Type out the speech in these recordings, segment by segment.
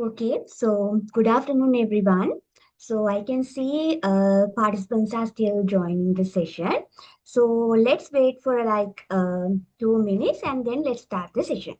Okay, so good afternoon, everyone. So I can see participants are still joining the session. So let's wait for 2 minutes and then let's start the session.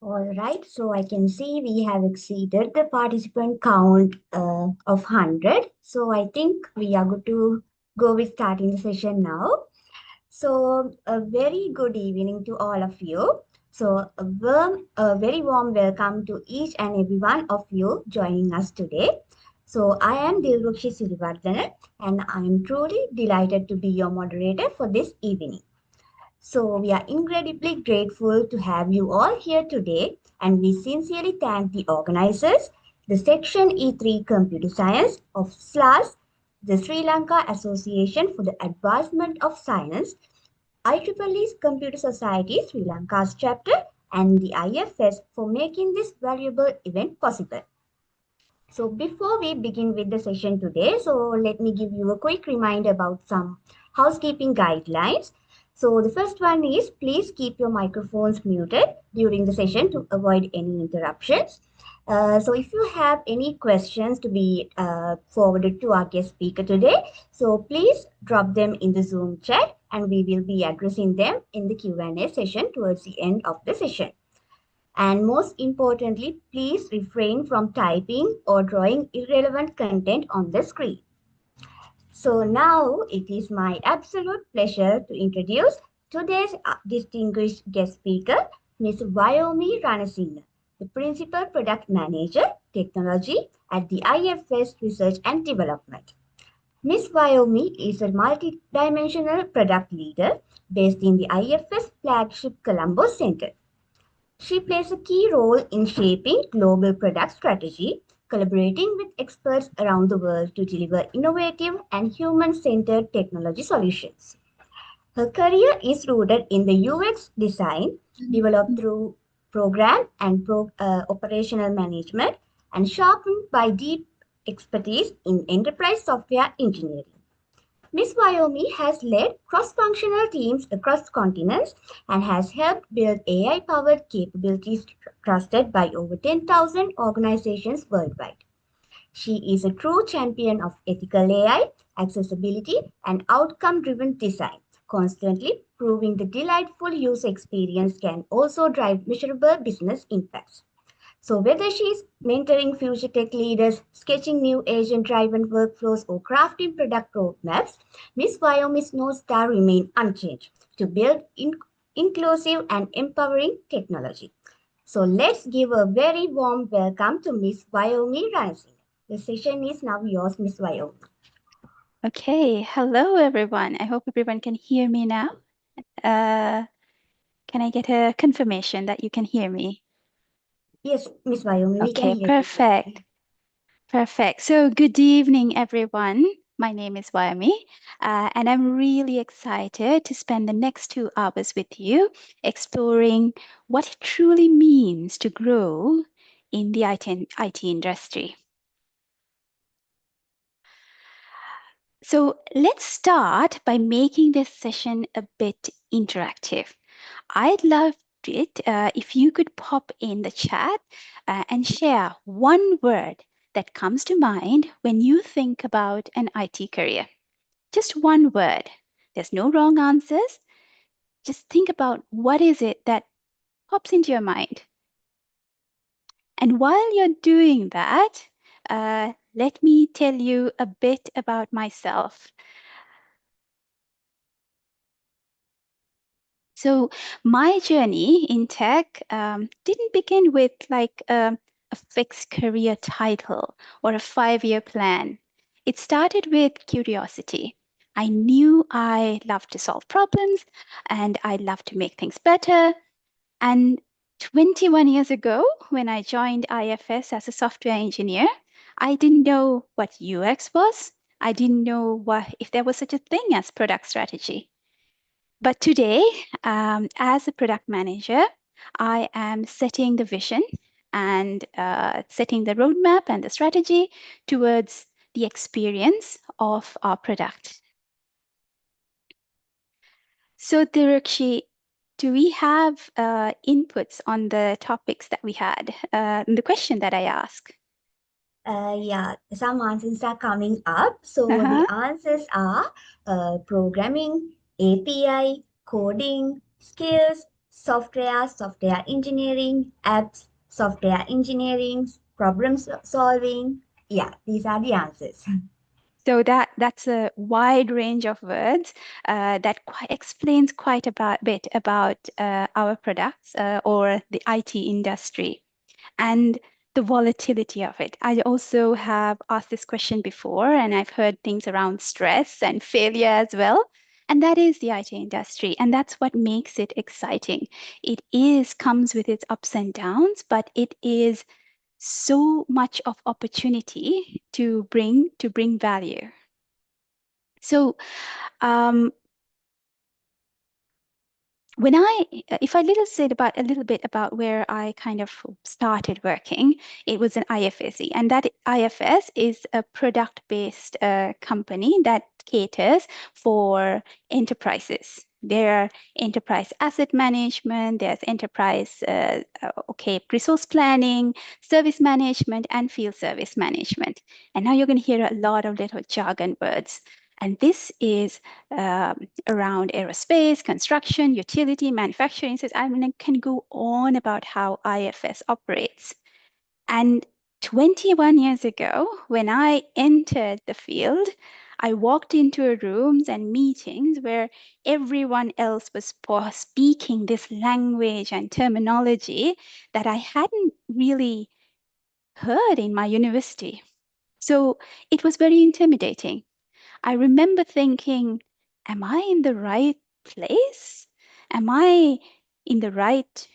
All right, so I can see we have exceeded the participant count of 100. So I think we are good to go with starting the session now. So, a very good evening to all of you. So, a very warm welcome to each and every one of you joining us today. So, I am Dilrukshi Sirivardhanan and I am truly delighted to be your moderator for this evening. So, we are incredibly grateful to have you all here today, and we sincerely thank the organizers, the Section E3 Computer Science of SLAS, the Sri Lanka Association for the Advancement of Science, IEEE's Computer Society Sri Lanka's chapter, and the IFS for making this valuable event possible. So before we begin with the session today, so let me give you a quick reminder about some housekeeping guidelines. So the first one is please keep your microphones muted during the session to avoid any interruptions. So if you have any questions to be forwarded to our guest speaker today, so please drop them in the Zoom chat and we will be addressing them in the Q&A session towards the end of the session. And most importantly, please refrain from typing or drawing irrelevant content on the screen. So now it is my absolute pleasure to introduce today's distinguished guest speaker, Ms. Vyomi Ranasinghe, the Principal Product Manager, Technology at the IFS Research and Development. Ms. Vyomi is a multidimensional product leader based in the IFS flagship Colombo Center. She plays a key role in shaping global product strategy, collaborating with experts around the world to deliver innovative and human-centered technology solutions. Her career is rooted in the UX design developed through program and operational management and sharpened by deep expertise in enterprise software engineering. Miss Wyoming has led cross-functional teams across continents and has helped build AI-powered capabilities trusted by over 10,000 organizations worldwide. She is a true champion of ethical AI, accessibility, and outcome-driven design, constantly proving the delightful user experience can also drive measurable business impacts. So, whether she's mentoring future tech leaders, sketching new agent driven workflows, or crafting product roadmaps, Ms. Wyoming's North Star remain unchanged to build inclusive and empowering technology. So, let's give a very warm welcome to Ms. Wyoming Ranasinghe. The session is now yours, Ms. Wyoming. Okay, hello everyone. I hope everyone can hear me now. Can I get a confirmation that you can hear me? Yes, Ms. Wyoming, we can Okay, hear you perfect. clearly. Perfect. So good evening, everyone. My name is Wyoming, and I'm really excited to spend the next 2 hours with you exploring what it truly means to grow in the IT industry. So let's start by making this session a bit interactive. I'd love it if you could pop in the chat and share one word that comes to mind when you think about an IT career. Just one word. There's no wrong answers. Just think about what is it that pops into your mind. And while you're doing that, let me tell you a bit about myself. So my journey in tech didn't begin with like a fixed career title or a 5-year plan. It started with curiosity. I knew I loved to solve problems and I loved to make things better. And 21 years ago, when I joined IFS as a software engineer, I didn't know what UX was. I didn't know if there was such a thing as product strategy. But today, as a product manager, I am setting the vision and setting the roadmap and the strategy towards the experience of our product. So, Dirukshi, do we have inputs on the topics that we had, the question that I asked? Yeah, some answers are coming up. So the Uh-huh. answers are programming, API, coding, skills, software engineering, apps, software engineering, problem solving. Yeah, these are the answers. So that's a wide range of words that explains quite a bit about our products or the IT industry and the volatility of it. I also have asked this question before, and I've heard things around stress and failure as well. And that is the IT industry, and that's what makes it exciting. It comes with its ups and downs, but it is so much of opportunity to bring value. So if I say a little bit about where I kind of started working, it was an IFSC, and that IFS is a product-based company that caters for enterprises. There are enterprise asset management, there's enterprise resource planning, service management, and field service management. And now you're going to hear a lot of little jargon words. And this is around aerospace, construction, utility, manufacturing. So I mean, I can go on about how IFS operates. And 21 years ago, when I entered the field, I walked into rooms and meetings where everyone else was speaking this language and terminology that I hadn't really heard in my university. So it was very intimidating. I remember thinking, am I in the right place? Am I in the right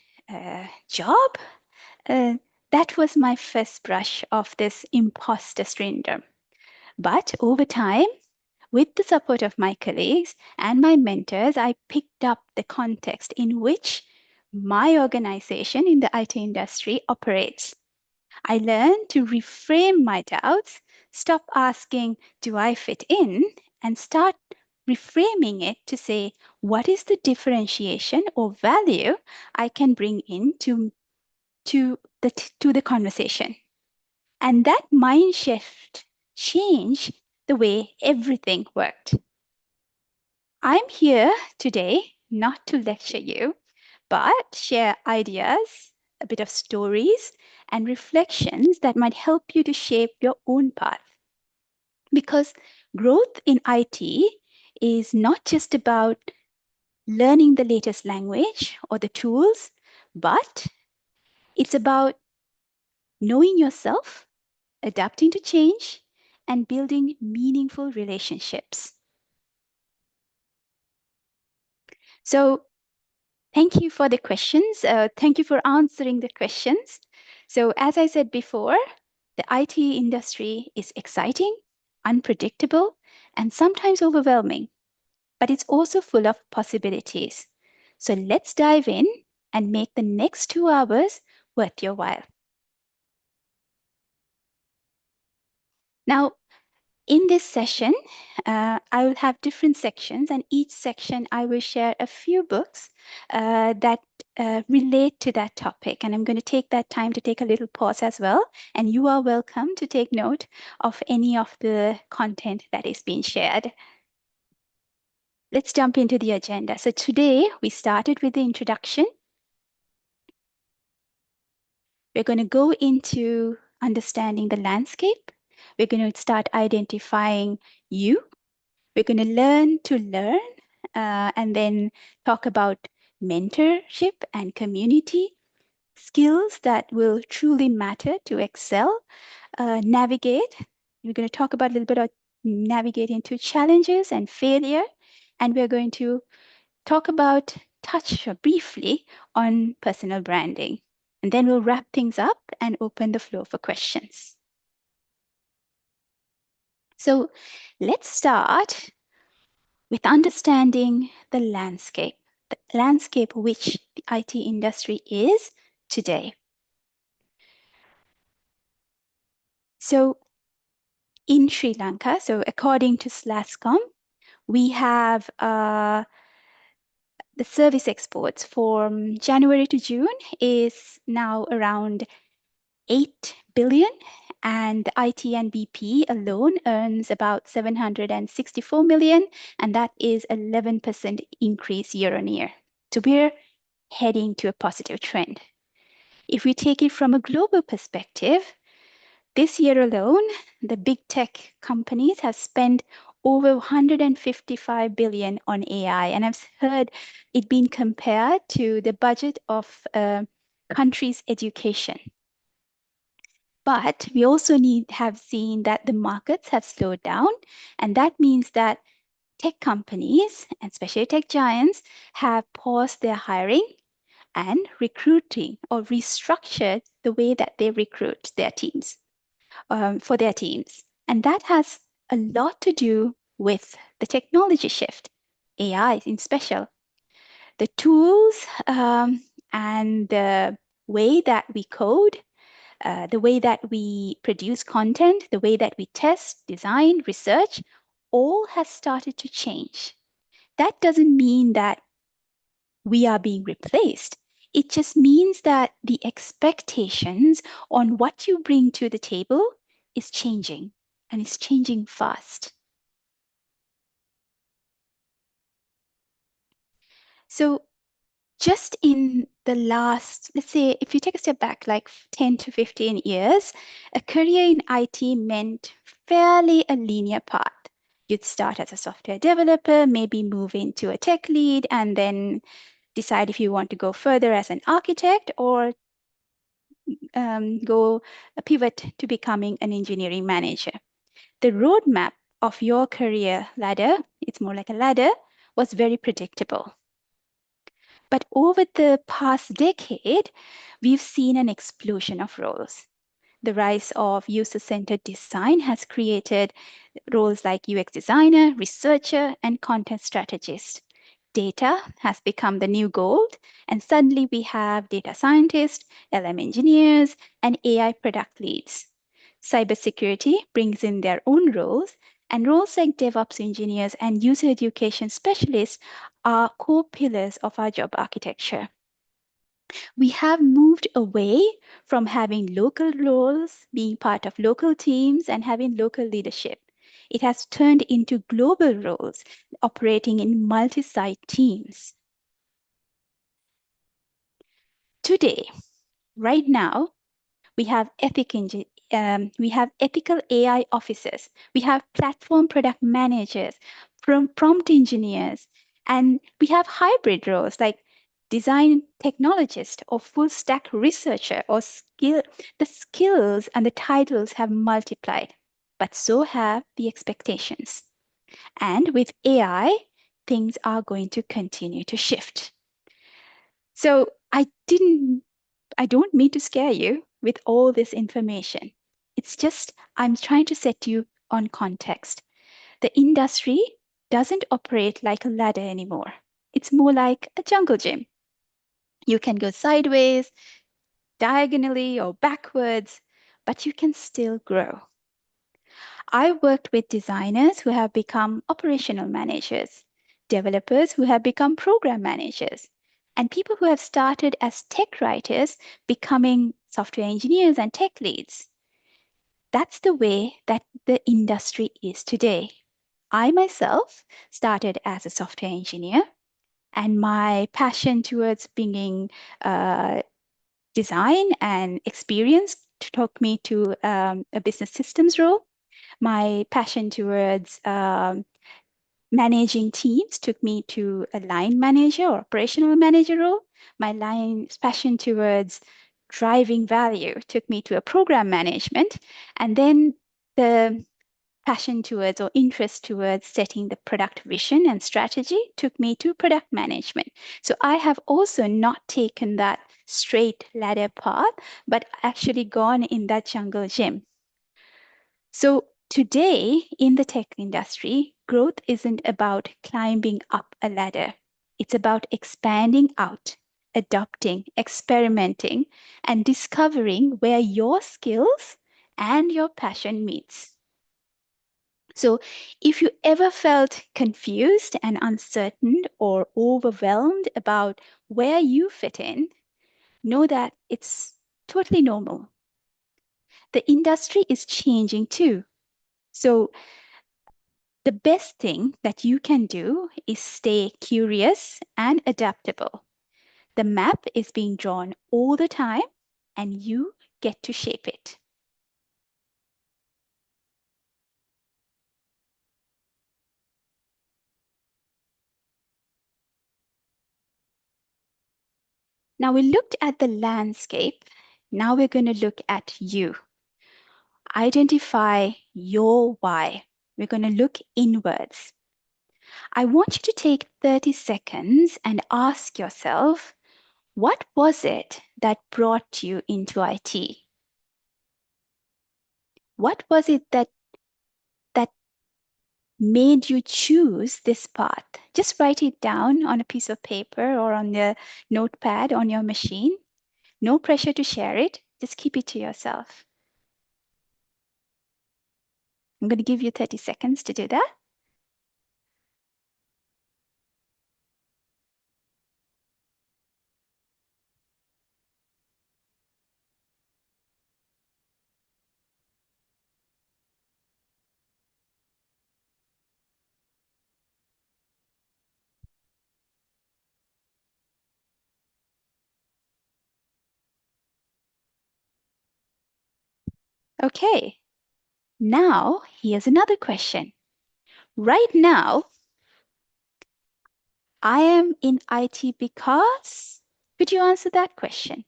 job? That was my first brush of this imposter syndrome. But over time, with the support of my colleagues and my mentors, I picked up the context in which my organization in the IT industry operates. I learned to reframe my doubts, stop asking, do I fit in? And start reframing it to say, what is the differentiation or value I can bring in to the conversation? And that mind shift changed the way everything worked. I'm here today not to lecture you, but share ideas, a bit of stories, and reflections that might help you to shape your own path. Because growth in IT is not just about learning the latest language or the tools, but it's about knowing yourself, adapting to change, and building meaningful relationships. So thank you for the questions. Thank you for answering the questions. So as I said before, the IT industry is exciting, unpredictable, and sometimes overwhelming, but it's also full of possibilities. So let's dive in and make the next 2 hours worth your while. Now, in this session, I will have different sections, and each section I will share a few books that relate to that topic. And I'm going to take that time to take a little pause as well. And you are welcome to take note of any of the content that is being shared. Let's jump into the agenda. So today we started with the introduction. We're going to go into understanding the landscape. We're going to start identifying you. We're going to learn to learn and then talk about mentorship and community skills that will truly matter to excel, navigate. We're going to talk about a little bit of navigate into challenges and failure. And we're going to touch briefly on personal branding. And then we'll wrap things up and open the floor for questions. So let's start with understanding the landscape which the IT industry is today. So in Sri Lanka, so according to SLASCOM, we have the service exports from January to June is now around 8 billion, and the IT and BP alone earns about 764 million, and that is 11% increase year on year. So we're heading to a positive trend. If we take it from a global perspective, this year alone, the big tech companies have spent over 155 billion on AI, and I've heard it being compared to the budget of a country's education. But we also have seen that the markets have slowed down, and that means that tech companies, and especially tech giants, have paused their hiring and recruiting or restructured the way that they recruit their teams for their teams. And that has a lot to do with the technology shift, AI in special. The tools and the way that we code, the way that we produce content, the way that we test, design, research, all has started to change. That doesn't mean that we are being replaced. It just means that the expectations on what you bring to the table is changing, and it's changing fast. So just in the last, let's say, if you take a step back, like 10 to 15 years, a career in IT meant fairly a linear path. You'd start as a software developer, maybe move into a tech lead, and then decide if you want to go further as an architect or go pivot to becoming an engineering manager. The roadmap of your career ladder, it's more like a ladder, was very predictable. But over the past decade, we've seen an explosion of roles. The rise of user-centered design has created roles like UX designer, researcher, and content strategist. Data has become the new gold, and suddenly we have data scientists, LM engineers, and AI product leads. Cybersecurity brings in their own roles, And roles like DevOps engineers and user education specialists are core pillars of our job architecture. We have moved away from having local roles, being part of local teams, and having local leadership. It has turned into global roles, operating in multi-site teams. Today, right now, we have we have ethical AI officers, we have platform product managers, prompt engineers, and we have hybrid roles like design technologist or full stack researcher or skill. The skills and the titles have multiplied, but so have the expectations. And with AI, things are going to continue to shift. So I don't mean to scare you with all this information. It's just I'm trying to set you on context. The industry doesn't operate like a ladder anymore. It's more like a jungle gym. You can go sideways, diagonally, or backwards, but you can still grow. I worked with designers who have become operational managers, developers who have become program managers, and people who have started as tech writers becoming software engineers and tech leads. That's the way that the industry is today. I myself started as a software engineer, and my passion towards bringing design and experience took me to a business systems role. My passion towards managing teams took me to a line manager or operational manager role. My passion towards driving value took me to a program management. And then the passion towards or interest towards setting the product vision and strategy took me to product management. So I have also not taken that straight ladder path, but actually gone in that jungle gym. So today in the tech industry, growth isn't about climbing up a ladder. It's about expanding out, adopting, experimenting, and discovering where your skills and your passion meets. So if you ever felt confused and uncertain or overwhelmed about where you fit in, know that it's totally normal. The industry is changing too. So the best thing that you can do is stay curious and adaptable. The map is being drawn all the time, and you get to shape it. Now we looked at the landscape. Now we're going to look at you. Identify your why. We're going to look inwards. I want you to take 30 seconds and ask yourself, what was it that brought you into IT? What was it that made you choose this path? Just write it down on a piece of paper or on the notepad on your machine. No pressure to share it. Just keep it to yourself. I'm going to give you 30 seconds to do that. Okay, now here's another question. Right now, I am in IT because, could you answer that question?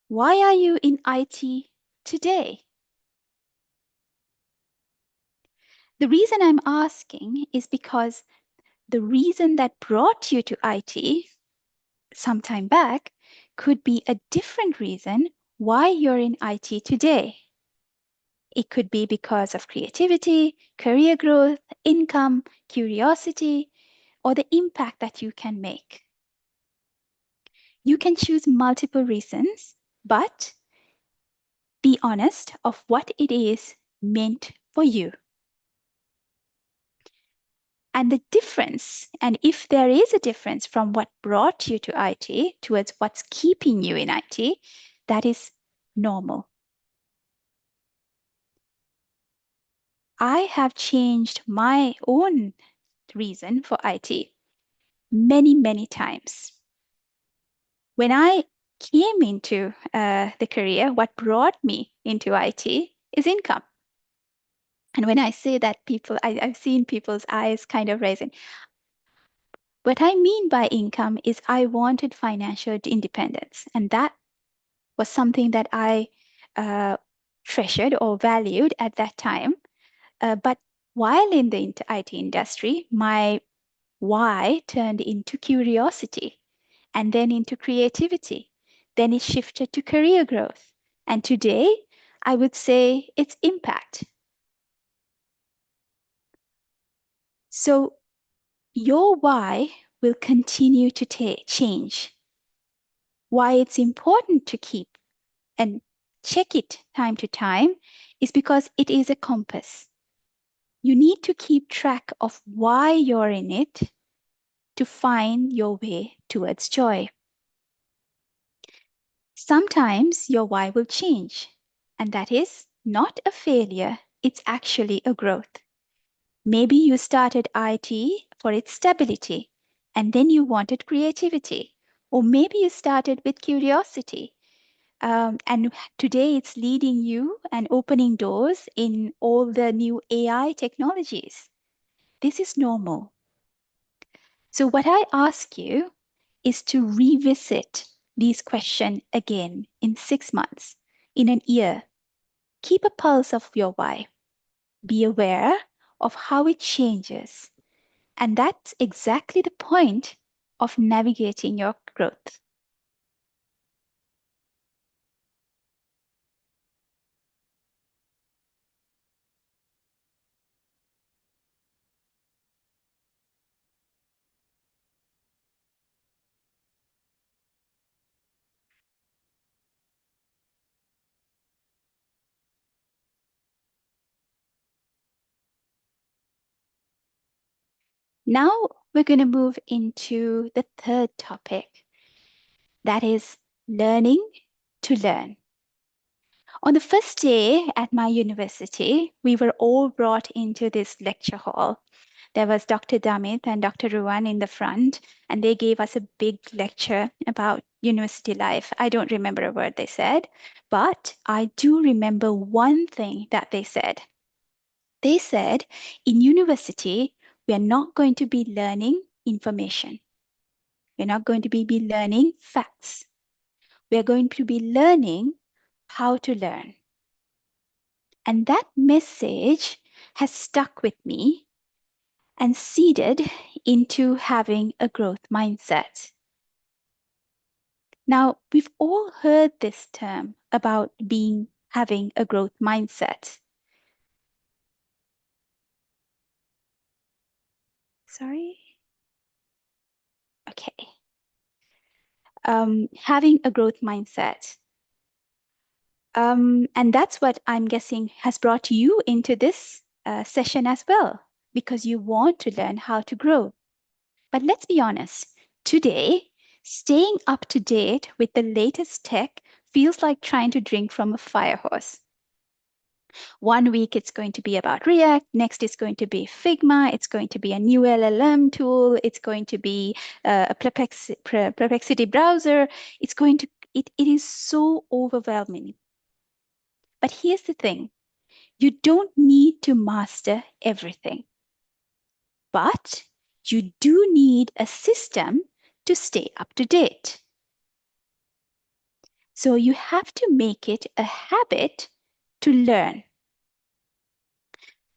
Why are you in IT today? The reason I'm asking is because the reason that brought you to IT some time back could be a different reason why you're in IT today. It could be because of creativity, career growth, income, curiosity, or the impact that you can make. You can choose multiple reasons, but be honest of what it is meant for you. And the difference, and if there is a difference from what brought you to IT towards what's keeping you in IT, that is normal. I have changed my own reason for IT many, many times. When I came into the career, what brought me into IT is income. And when I say that, I've seen people's eyes kind of raising. What I mean by income is I wanted financial independence. And that was something that I treasured or valued at that time. But while in the IT industry, my why turned into curiosity and then into creativity. Then it shifted to career growth. And today, I would say it's impact. So your why will continue to change. Why it's important to keep and check it time to time is because it is a compass. You need to keep track of why you're in it to find your way towards joy. Sometimes your why will change, and that is not a failure, it's actually a growth. Maybe you started IT for its stability, and then you wanted creativity. Or maybe you started with curiosity, and today it's leading you and opening doors in all the new AI technologies. This is normal. So what I ask you is to revisit these questions again in 6 months, in an year. Keep a pulse of your why. Be aware of how it changes. And that's exactly the point of navigating your growth. Now we're going to move into the third topic, that is learning to learn. On the first day at my university, we were all brought into this lecture hall. There was Dr. Damit and Dr. Ruwan in the front, and they gave us a big lecture about university life. I don't remember a word they said, but I do remember one thing that they said. They said, in university, we are not going to be learning information. We're not going to be learning facts. We're going to be learning how to learn. And that message has stuck with me and seeded into having a growth mindset. Now, we've all heard this term about having a growth mindset. Sorry. Okay. Having a growth mindset. And that's what I'm guessing has brought you into this session as well, because you want to learn how to grow. But let's be honest, today, staying up to date with the latest tech feels like trying to drink from a fire hose. One week it's going to be about React, next it's going to be Figma, it's going to be a new LLM tool, it's going to be a Perplexity browser. It is so overwhelming. But here's the thing, you don't need to master everything, but you do need a system to stay up to date. So you have to make it a habit to learn.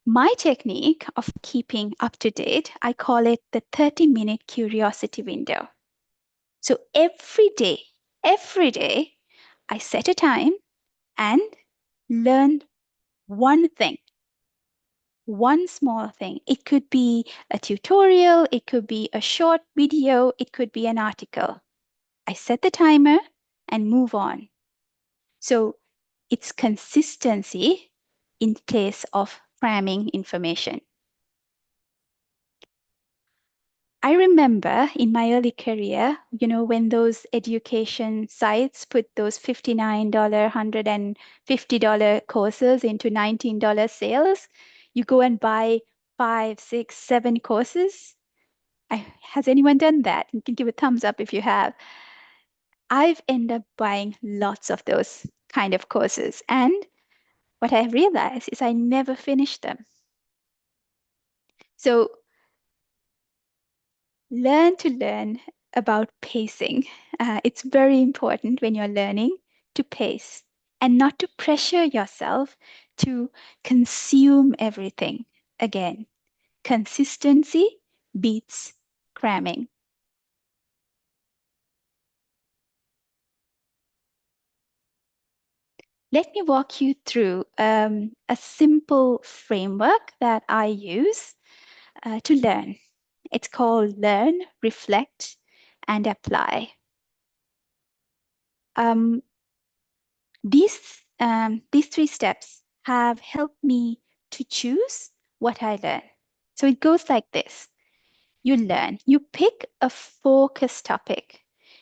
My technique of keeping up to date, I call it the 30-minute curiosity window. So every day, I set a time and learn one thing, one small thing. It could be a tutorial, it could be a short video, it could be an article. I set the timer and move on. So it's consistency in place of cramming information. I remember in my early career, when those education sites put those $59, $150 courses into $19 sales, you go and buy 5, 6, 7 courses. Has anyone done that? You can give a thumbs up if you have. I've ended up buying lots of those kind of courses. And what I realized is I never finished them. So learn to learn about pacing. It's very important when you're learning to pace and not to pressure yourself to consume everything. Again, consistency beats cramming. Let me walk you through a simple framework that I use to learn. It's called Learn, Reflect, and Apply. These 3 steps have helped me to choose what I learn. So it goes like this. You learn, you pick a focus topic.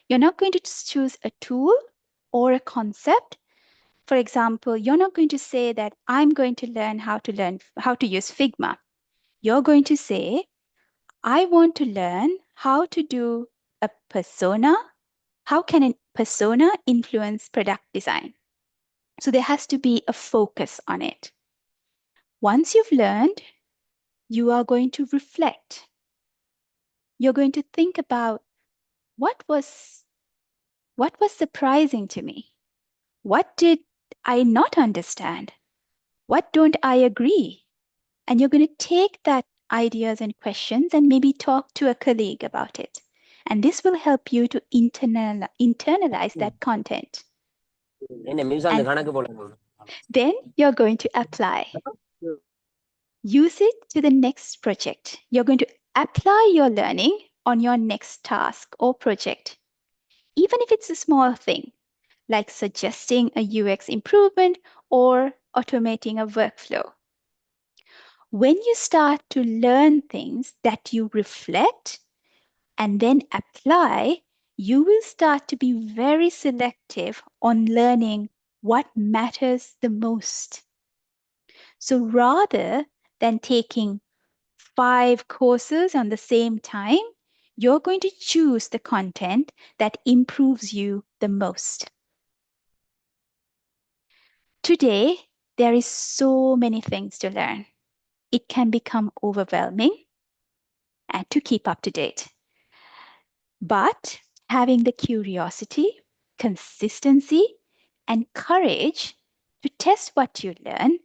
You're not going to choose a tool or a concept. For example, you're not going to say that I'm going to learn how to use Figma. You're going to say, I want to learn how to do a persona. How can a persona influence product design? So there has to be a focus on it. Once you've learned, you are going to reflect. You're going to think about what was surprising to me? What did I not understand? What don't I agree? And you're going to take that ideas and questions and maybe talk to a colleague about it. And this will help you to internalize that content. And then you're going to apply. Use it to the next project. You're going to apply your learning on your next task or project. Even if it's a small thing, like suggesting a UX improvement or automating a workflow. When you start to learn things that you reflect and then apply, you will start to be very selective on learning what matters the most. So rather than taking 5 courses on the same time, you're going to choose the content that improves you the most. Today, there is so many things to learn. It can become overwhelming and to keep up to date. But having the curiosity, consistency, and courage to test what you learn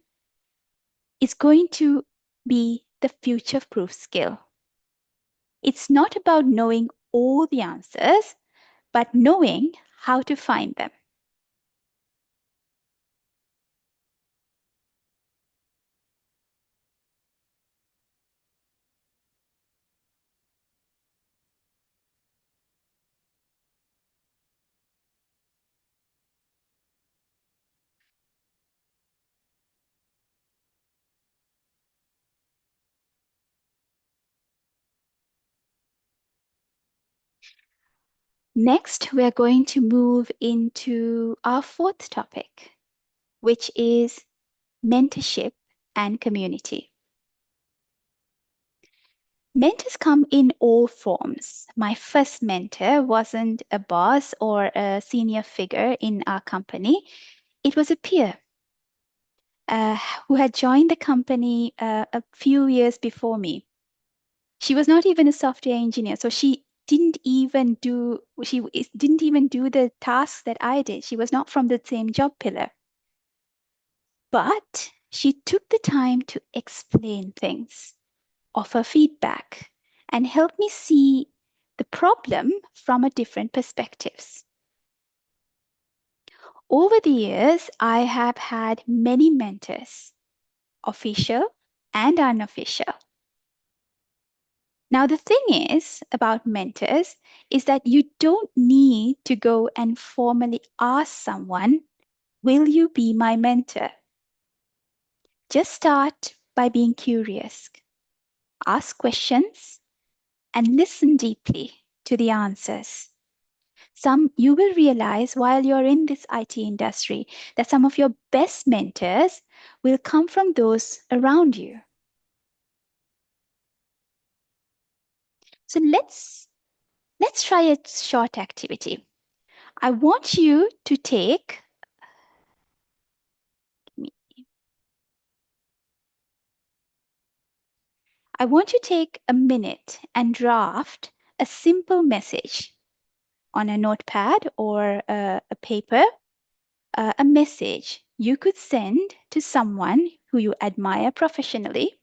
is going to be the future-proof skill. It's not about knowing all the answers, but knowing how to find them. Next, we're going to move into our 4th topic, which is mentorship and community. Mentors come in all forms. My first mentor wasn't a boss or a senior figure in our company. It was a peer who had joined the company a few years before me. She was not even a software engineer, so she didn't even do the tasks that I did. She was not from the same job pillar. But she took the time to explain things, offer feedback, and help me see the problem from a different perspectives. Over the years, I have had many mentors, official and unofficial. Now, the thing is about mentors is that you don't need to go and formally ask someone, will you be my mentor? Just start by being curious. Ask questions and listen deeply to the answers. You will realize while you're in this IT industry that some of your best mentors will come from those around you. So let's try a short activity. I want you to take a minute and draft a simple message on a notepad or a paper, a message you could send to someone who you admire professionally.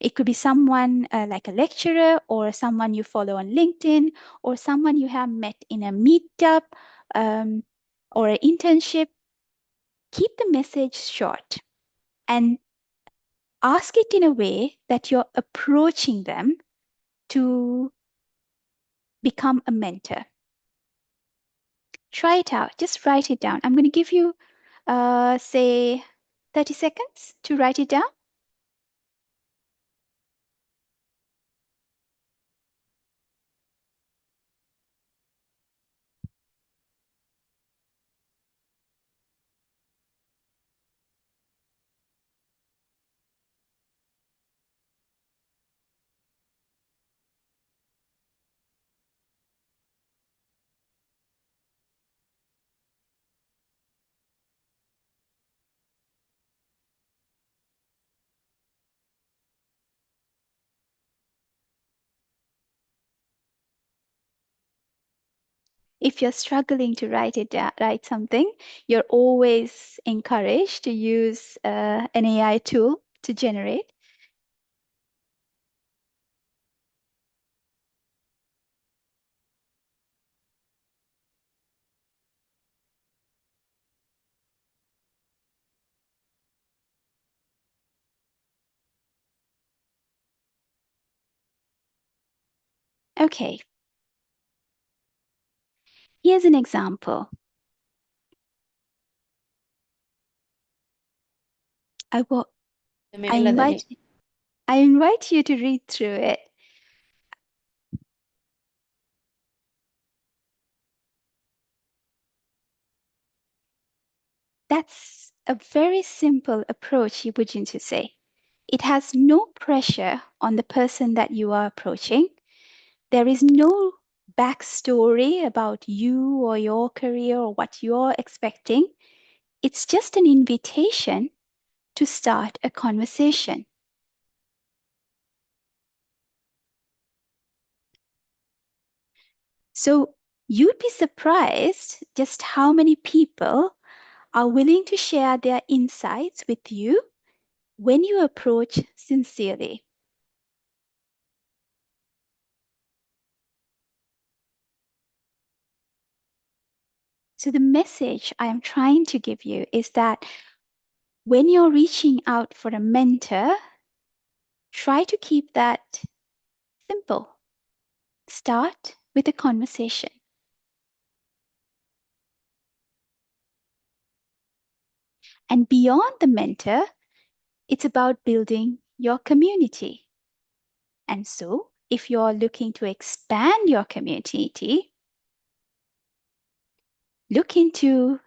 It could be someone like a lecturer or someone you follow on LinkedIn or someone you have met in a meetup or an internship. Keep the message short and ask it in a way that you're approaching them to become a mentor. Try it out. Just write it down. I'm going to give you, say, 30 seconds to write it down. If you're struggling to write something, you're always encouraged to use an AI tool to generate. Okay, here's an example. I invite you to read through it. That's a very simple approach, wouldn't you say? It has no pressure on the person that you are approaching. There is no backstory about you or your career or what you're expecting. It's just an invitation to start a conversation. So you'd be surprised just how many people are willing to share their insights with you when you approach sincerely. So the message I am trying to give you is that when you're reaching out for a mentor, try to keep that simple. Start with a conversation. And beyond the mentor, it's about building your community. And so, if you're looking to expand your community, look into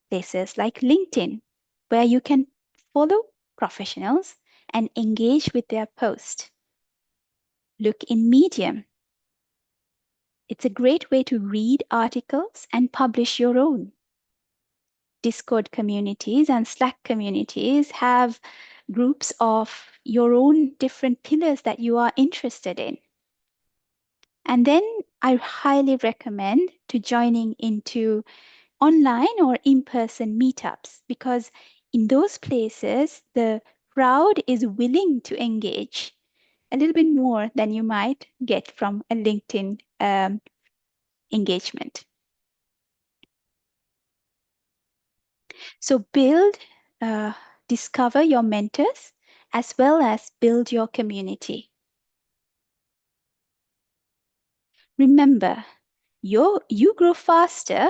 places like LinkedIn, where you can follow professionals and engage with their posts. Look in Medium. It's a great way to read articles and publish your own. Discord communities and Slack communities have groups of your own different pillars that you are interested in. And then I highly recommend to joining into online or in-person meetups, because in those places, the crowd is willing to engage a little bit more than you might get from a LinkedIn engagement. So discover your mentors as well as build your community. Remember, you grow faster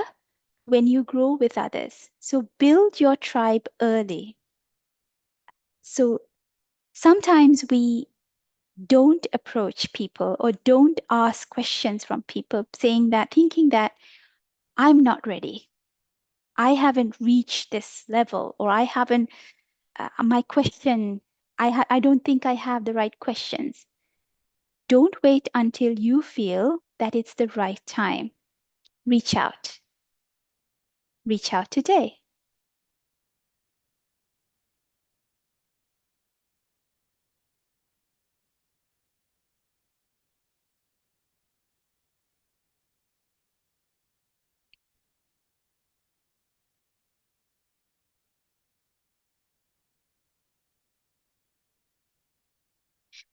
when you grow with others. So build your tribe early. So sometimes we don't approach people or don't ask questions from people thinking that I'm not ready. I haven't reached this level, or I haven't, my question, I don't think I have the right questions. Don't wait until you feel that it's the right time. Reach out. Reach out today.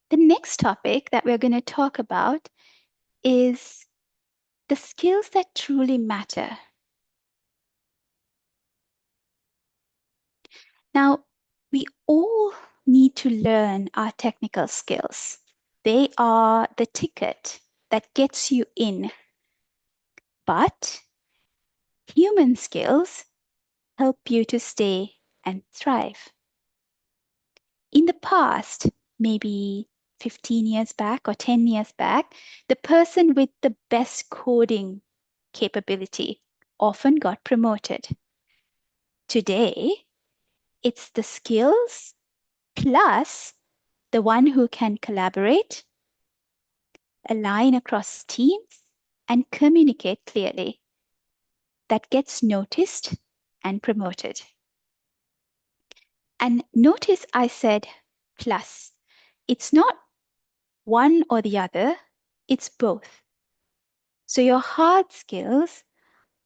The next topic that we're going to talk about is the skills that truly matter. Now, we all need to learn our technical skills. They are the ticket that gets you in. But human skills help you to stay and thrive. In the past, maybe 15 years back or 10 years back, the person with the best coding capability often got promoted. Today, it's the skills plus the one who can collaborate, align across teams, and communicate clearly that gets noticed and promoted. And notice I said plus. It's not one or the other, it's both. So your hard skills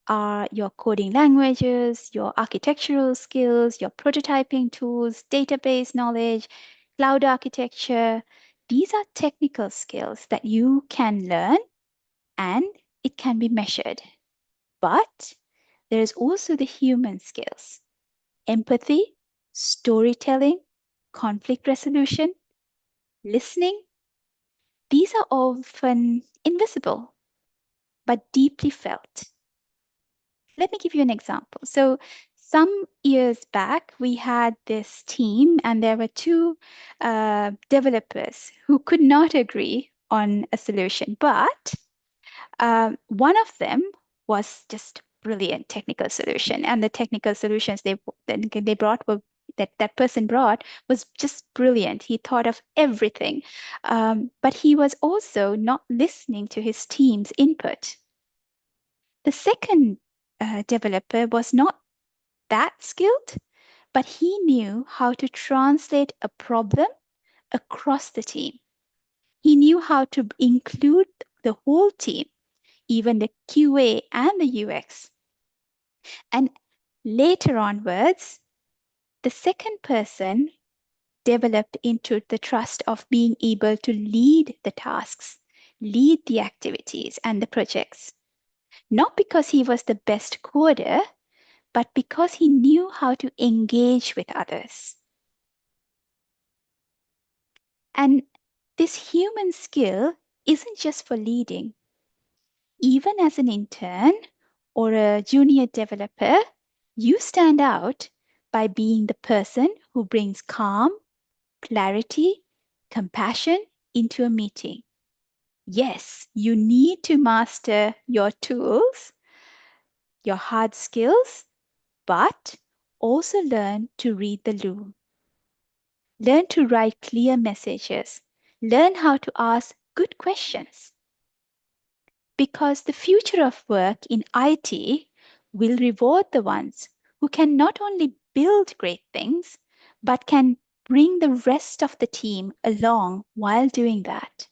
are your coding languages, your architectural skills, your prototyping tools, database knowledge, cloud architecture. These are technical skills that you can learn and it can be measured. But there is also the human skills, empathy, storytelling, conflict resolution, listening. These are often invisible, but deeply felt. Let me give you an example. So some years back, we had this team, and there were two developers who could not agree on a solution, but one of them was just brilliant technical solution, and the technical solutions they brought were that person brought was just brilliant. He thought of everything, but he was also not listening to his team's input. The second developer was not that skilled, but he knew how to translate a problem across the team. He knew how to include the whole team, even the QA and the UX. And later onwards, the second person developed into the trust of being able to lead the tasks, lead the activities and the projects. Not because he was the best coder, but because he knew how to engage with others. And this human skill isn't just for leading. Even as an intern or a junior developer, you stand out by being the person who brings calm, clarity, compassion into a meeting. Yes, you need to master your tools, your hard skills, but also learn to read the room. Learn to write clear messages. Learn how to ask good questions. Because the future of work in IT will reward the ones who can not only build great things, but can bring the rest of the team along while doing that.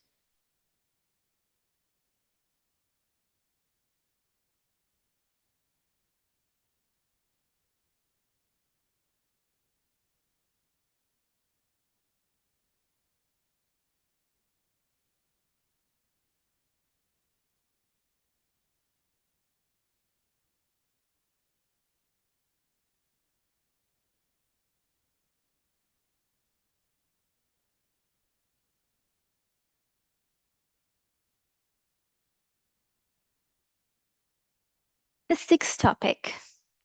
The sixth topic,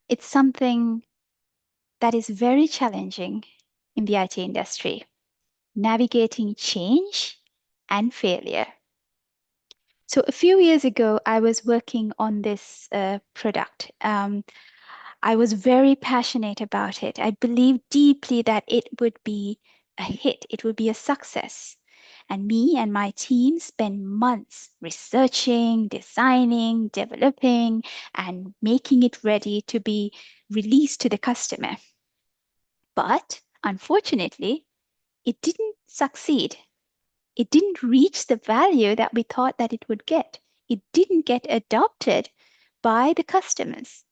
it's something that is very challenging in the IT industry. Navigating change and failure. So a few years ago, I was working on this product. I was very passionate about it. I believed deeply that it would be a hit, it would be a success. And me and my team spent months researching, designing, developing, and making it ready to be released to the customer. But unfortunately, it didn't succeed. It didn't reach the value that we thought that it would get. It didn't get adopted by the customers.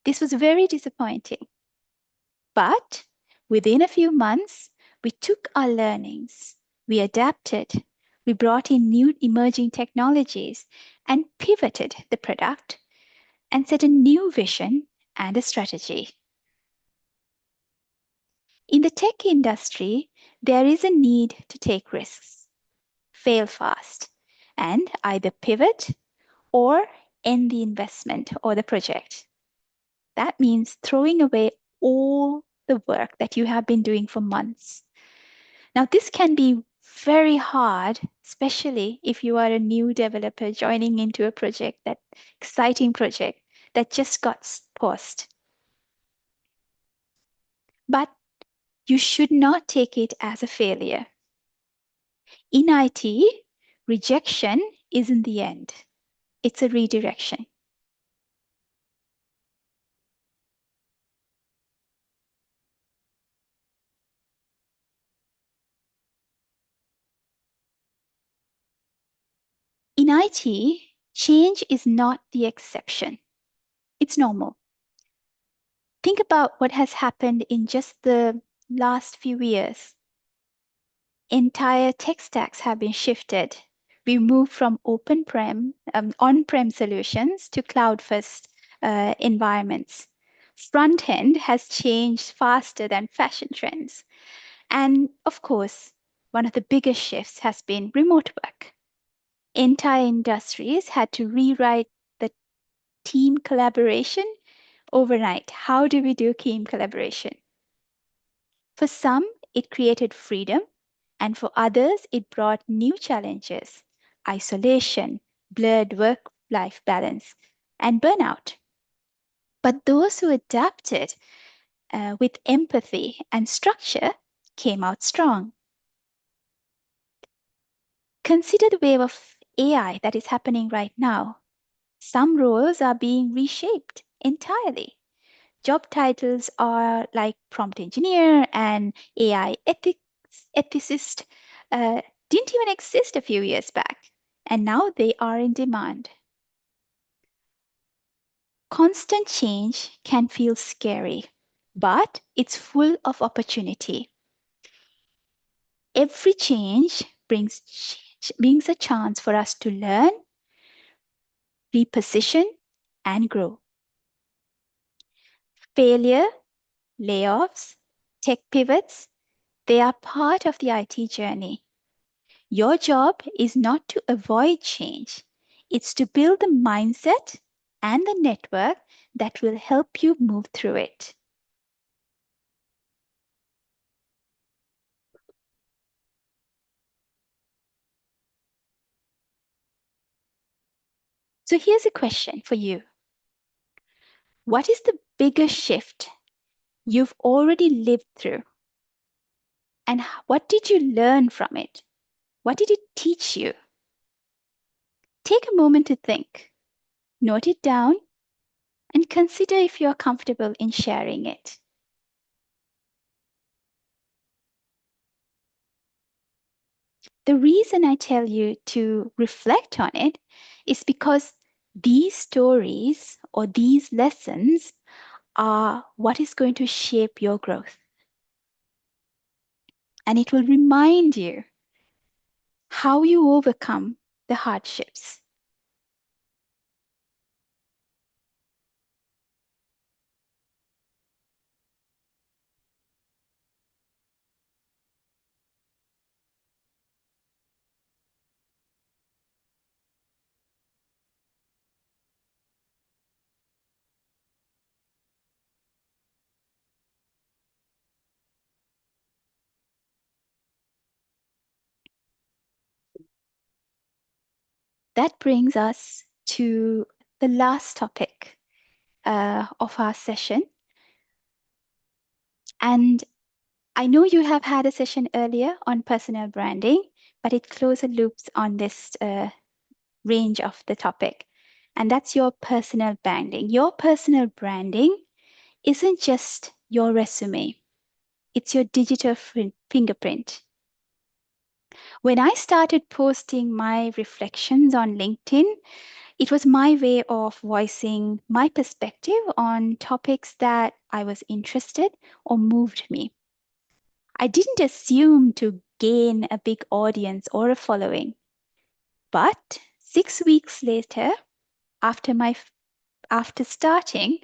This was very disappointing. But within a few months, we took our learnings, we adapted, we brought in new emerging technologies and pivoted the product and set a new vision and a strategy. In the tech industry, there is a need to take risks, fail fast, and either pivot or end the investment or the project. That means throwing away all the work that you have been doing for months. Now, this can be very hard, especially if you are a new developer joining into a project, that exciting project that just got paused. But you should not take it as a failure. In IT, rejection isn't the end, it's a redirection. In IT, change is not the exception, it's normal. Think about what has happened in just the last few years. Entire tech stacks have been shifted. We moved from on-prem solutions to cloud-first environments. Front end has changed faster than fashion trends. And of course, one of the biggest shifts has been remote work. Entire industries had to rewrite the team collaboration overnight. How do we do team collaboration? For some, it created freedom, and for others, it brought new challenges, isolation, blurred work-life balance, and burnout. But those who adapted with empathy and structure came out strong. Consider the wave of AI that is happening right now. Some roles are being reshaped entirely. Job titles are like prompt engineer and AI ethicist didn't even exist a few years back, and now they are in demand. Constant change can feel scary, but it's full of opportunity. Every change brings a chance for us to learn, reposition, and grow. Failure, layoffs, tech pivots, they are part of the IT journey. Your job is not to avoid change, it's to build the mindset and the network that will help you move through it. So here's a question for you. What is the biggest shift you've already lived through? And what did you learn from it? What did it teach you? Take a moment to think, note it down, and consider if you're comfortable in sharing it. The reason I tell you to reflect on it is because these stories or these lessons are what is going to shape your growth. And it will remind you how you overcome the hardships. that brings us to the last topic of our session. And I know you have had a session earlier on personal branding, but it closer loops on this range of the topic. And that's your personal branding. Your personal branding isn't just your resume. It's your digital fingerprint. When I started posting my reflections on LinkedIn, it was my way of voicing my perspective on topics that I was interested or moved me. I didn't assume to gain a big audience or a following. But 6 weeks later, after starting,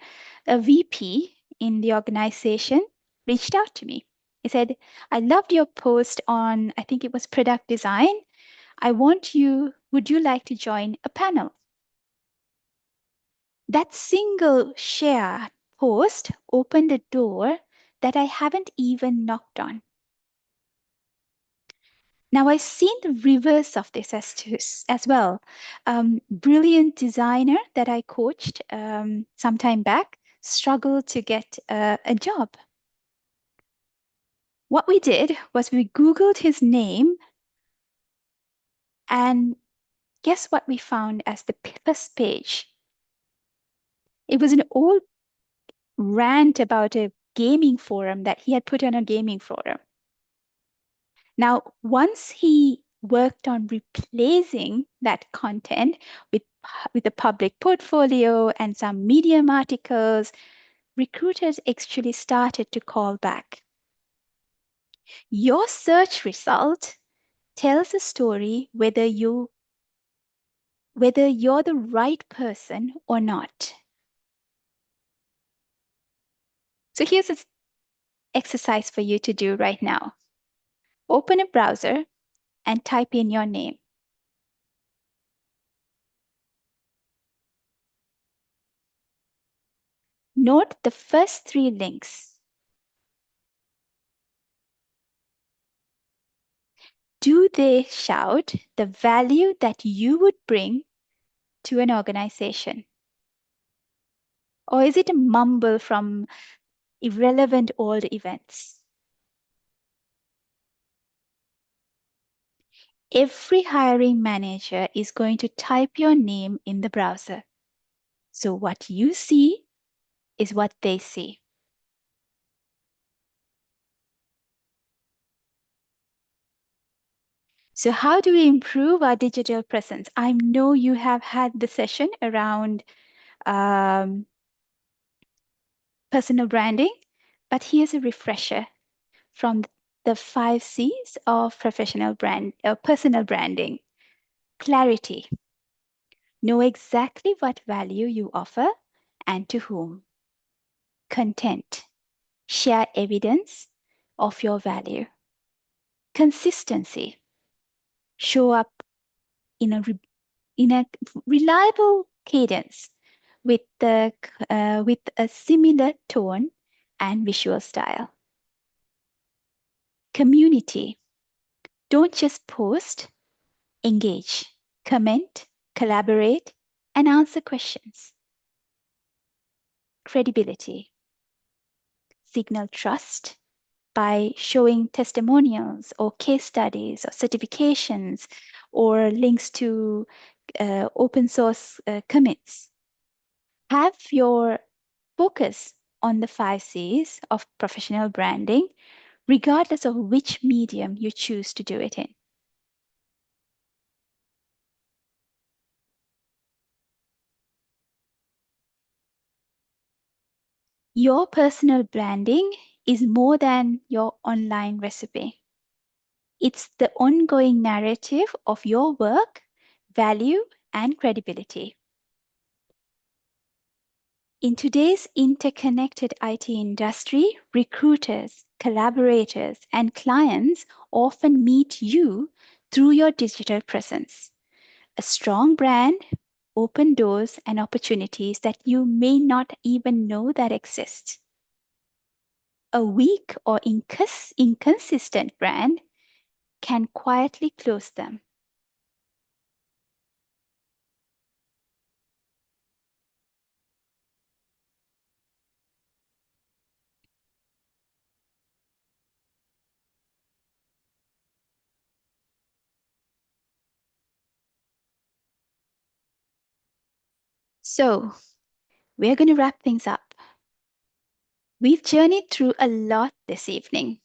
a VP in the organization reached out to me. He said, I loved your post on, I think it was product design. Would you like to join a panel? That single share post opened a door that I haven't even knocked on. Now I've seen the reverse of this as well. Brilliant designer that I coached some time back struggled to get a job. What we did was we Googled his name, and guess what we found as the first page? It was an old rant about a gaming forum that he had put on a gaming forum. Now, once he worked on replacing that content with a public portfolio and some Medium articles, recruiters actually started to call back. Your search result tells a story whether you're the right person or not. So here's an exercise for you to do right now. Open a browser and type in your name. Note the first 3 links. Do they shout the value that you would bring to an organization? Or is it a mumble from irrelevant old events? Every hiring manager is going to type your name in the browser. So what you see is what they see. So how do we improve our digital presence? I know you have had the session around personal branding, but here's a refresher from the 5 C's of personal branding. Clarity. Know exactly what value you offer and to whom. Content. Share evidence of your value. Consistency. Show up in a reliable cadence with a similar tone and visual style. Community. Don't just post, engage, comment, collaborate, and answer questions. Credibility. Signal trust by showing testimonials or case studies or certifications or links to open source commits. Have your focus on the 5 C's of professional branding, regardless of which medium you choose to do it in. Your personal branding is more than your online recipe. It's the ongoing narrative of your work, value, and credibility. In today's interconnected IT industry, recruiters, collaborators, and clients often meet you through your digital presence. A strong brand opens doors and opportunities that you may not even know that exist. A weak or inconsistent brand can quietly close them. So we're going to wrap things up. We've journeyed through a lot this evening: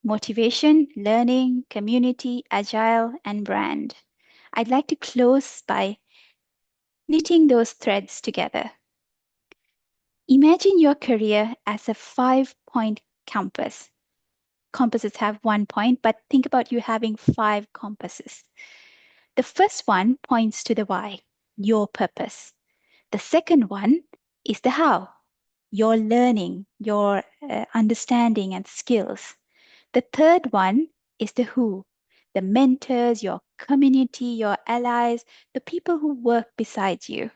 motivation, learning, community, agile, and brand. I'd like to close by knitting those threads together. Imagine your career as a 5-point compass. Compasses have 1 point, but think about you having 5 compasses. The first one points to the why, your purpose. The second one is the how, your learning, your understanding and skills. The third one is the who, the mentors, your community, your allies, the people who work beside you.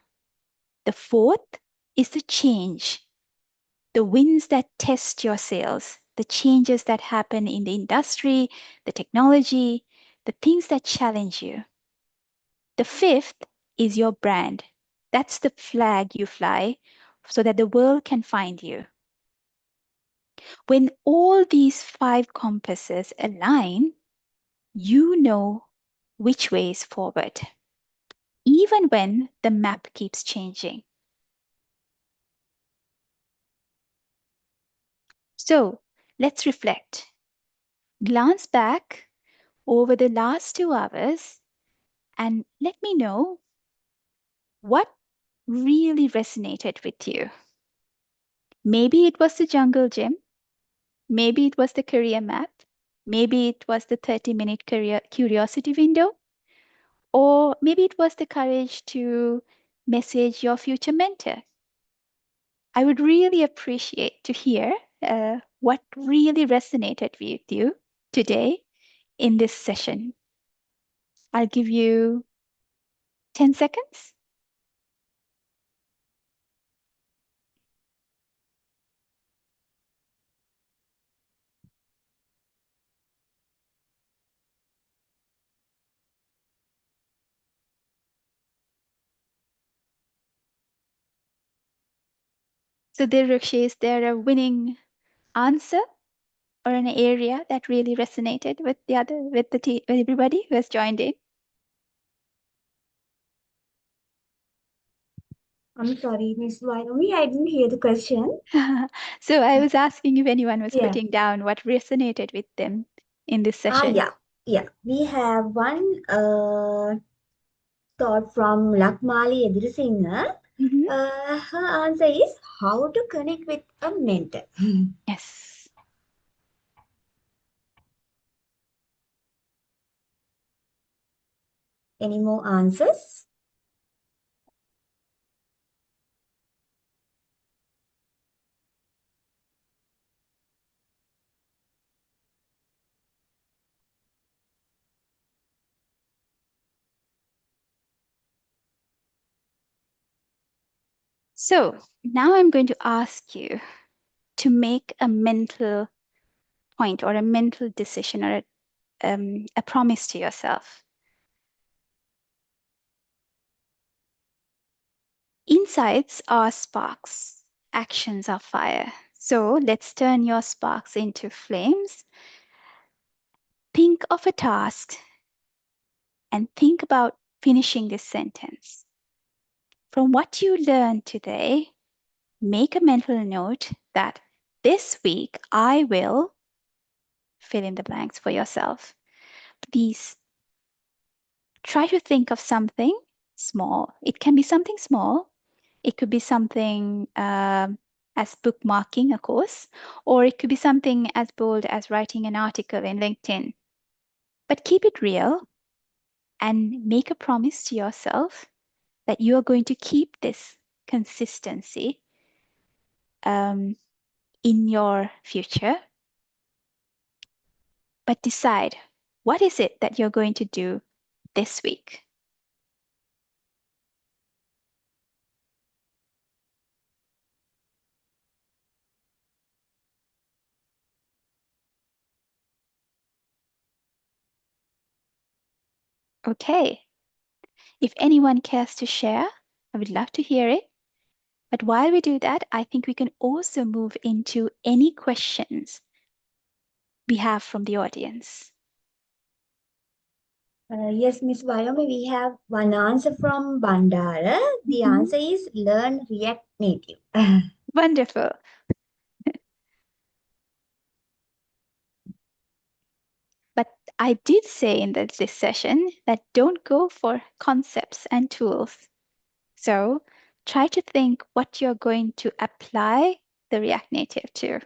The fourth is the change, the wins that test your sales, the changes that happen in the industry, the technology, the things that challenge you. The fifth is your brand. That's the flag you fly so that the world can find you. When all these 5 compasses align, you know which way is forward, even when the map keeps changing. So let's reflect. Glance back over the last 2 hours and let me know what really resonated with you. Maybe it was the jungle gym. Maybe it was the career map. Maybe it was the 30-minute career curiosity window. Or maybe it was the courage to message your future mentor. I would really appreciate to hear what really resonated with you today in this session. I'll give you 10 seconds. So is there a winning answer or an area that really resonated with with everybody who has joined in? I'm sorry, Miss Vainomi, I didn't hear the question. So I was asking if anyone was Yeah. putting down what resonated with them in this session. Yeah. We have one thought from Lakmali Edirisinghe. Mhm. Her answer is how to connect with a mentor. Yes. Any more answers? So now I'm going to ask you to make a mental point or a mental decision or a promise to yourself. Insights are sparks, actions are fire. So let's turn your sparks into flames. Think of a task and think about finishing this sentence. From what you learned today, make a mental note that this week I will fill in the blanks for yourself. Please try to think of something small. It can be something small. It could be something as bookmarking a course, or it could be something as bold as writing an article in LinkedIn. But keep it real and make a promise to yourself that you are going to keep this consistency in your future. But decide, what is it that you're going to do this week? Okay. If anyone cares to share, I would love to hear it. But while we do that, I think we can also move into any questions we have from the audience. Yes, Miss Wyoming, we have one answer from Bandara. The Mhm. answer is learn React Native. Wonderful. But I did say in this session that don't go for concepts and tools. So try to think what you're going to apply the React Native to.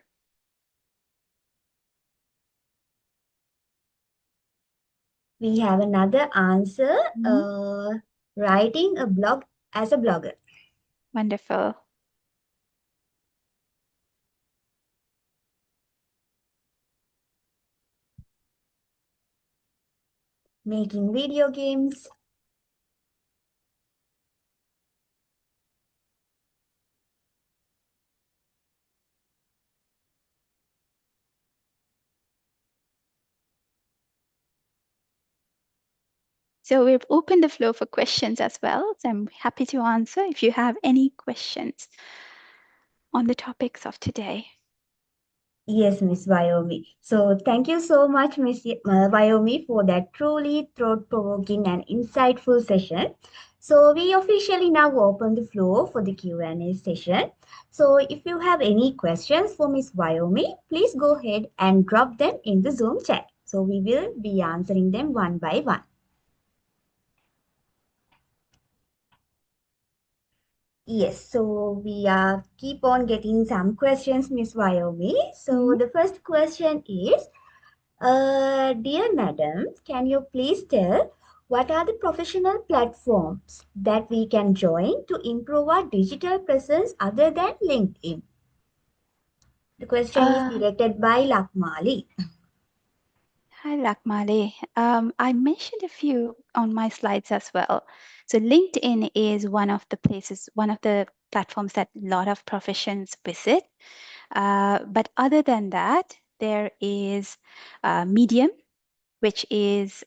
We have another answer, Mhm. writing a blog as a blogger. Wonderful. Making video games. So we've opened the floor for questions as well. So I'm happy to answer if you have any questions on the topics of today. Yes, Miss Wyoming. So thank you so much, Miss Wyoming, for that truly thought-provoking and insightful session. So we officially now open the floor for the Q&A session. So if you have any questions for Miss Wyoming, please go ahead and drop them in the Zoom chat. So we will be answering them one by one. Yes, so we are keep on getting some questions, Miss Wyoming. So Mhm. the first question is, dear madam, can you please tell what are the professional platforms that we can join to improve our digital presence other than LinkedIn? The question is Uh, directed by Lakmali. Hi, Lakmali. I mentioned a few on my slides as well. So LinkedIn is one of the places, one of the platforms that a lot of professions visit. But other than that, there is Medium, which is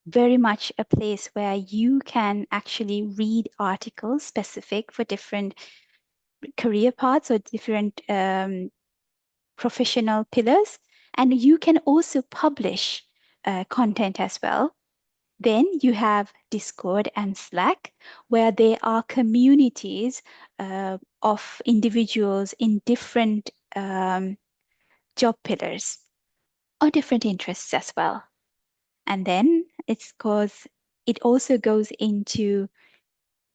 very much a place where you can actually read articles specific for different career paths or different professional pillars. And you can also publish content as well. Then you have Discord and Slack, where there are communities of individuals in different job pillars or different interests as well. And then it also goes into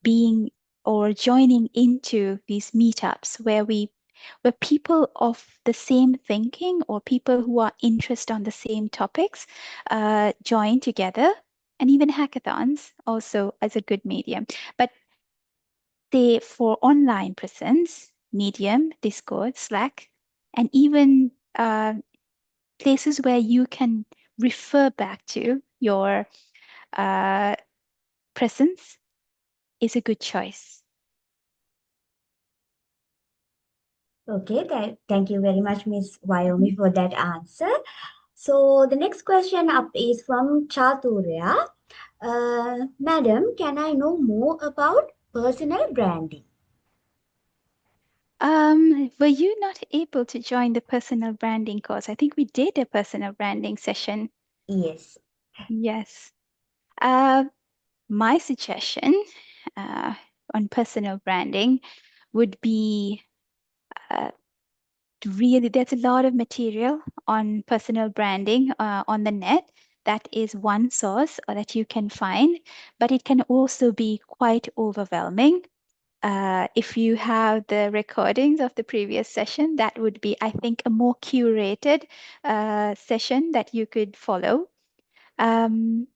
being or joining into these meetups where people of the same thinking or people who are interested on the same topics join together, and even hackathons also as a good medium. But they for online presence, Medium, Discord, Slack, and even places where you can refer back to your uh, presence is a good choice. Okay, thank you very much, Miss Wyoming, for that answer. So the next question up is from Chaturya. Madam, can I know more about personal branding? Were you not able to join the personal branding course? I think we did a personal branding session. Yes. Yes. Uh, my suggestion uh, on personal branding would be there's a lot of material on personal branding on the net. That is one source that you can find, but it can also be quite overwhelming. If you have the recordings of the previous session, that would be, I think, a more curated session that you could follow. Um,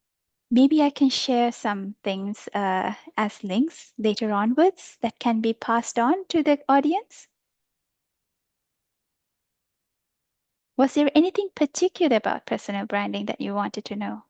Maybe I can share some things as links later onwards that can be passed on to the audience. Was there anything particular about personal branding that you wanted to know?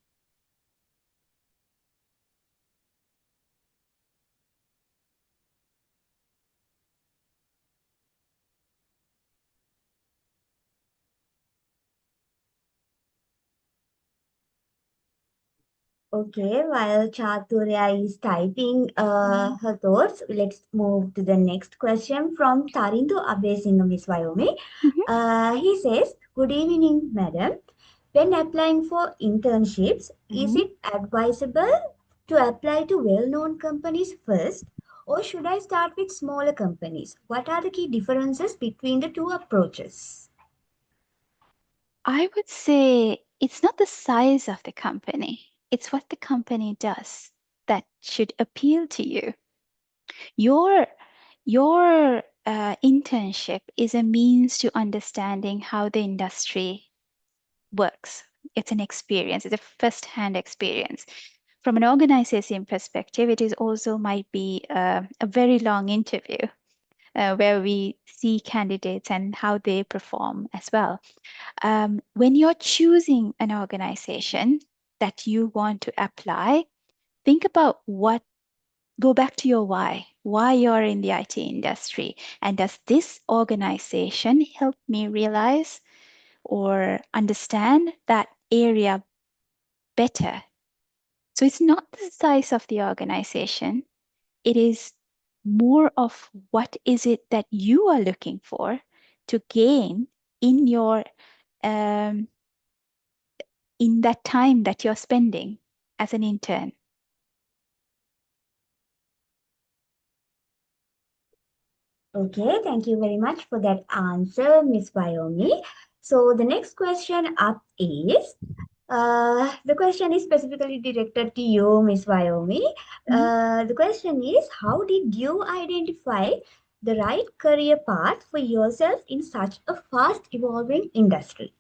Okay, while Chaturya is typing her thoughts, let's move to the next question from Tarindu Abesingam, Miss Wyoming. Mhm. He says, good evening, madam. When applying for internships, is Mhm. it advisable to apply to well-known companies first, or should I start with smaller companies? What are the key differences between the two approaches? I would say it's not the size of the company, it's what the company does that should appeal to you. Your internship is a means to understanding how the industry works. It's an experience, it's a first-hand experience. From an organization perspective, it is also might be a very long interview where we see candidates and how they perform as well. When you're choosing an organization that you want to apply, think about go back to your why you're in the IT industry. And does this organization help me realize or understand that area better? So it's not the size of the organization, it is more of what is it that you are looking for to gain in your um, in that time that you're spending as an intern. Okay, thank you very much for that answer, Miss Vyomi. So the next question up is, the question is specifically directed to you, Miss Vyomi. Mhm. The question is, how did you identify the right career path for yourself in such a fast evolving industry?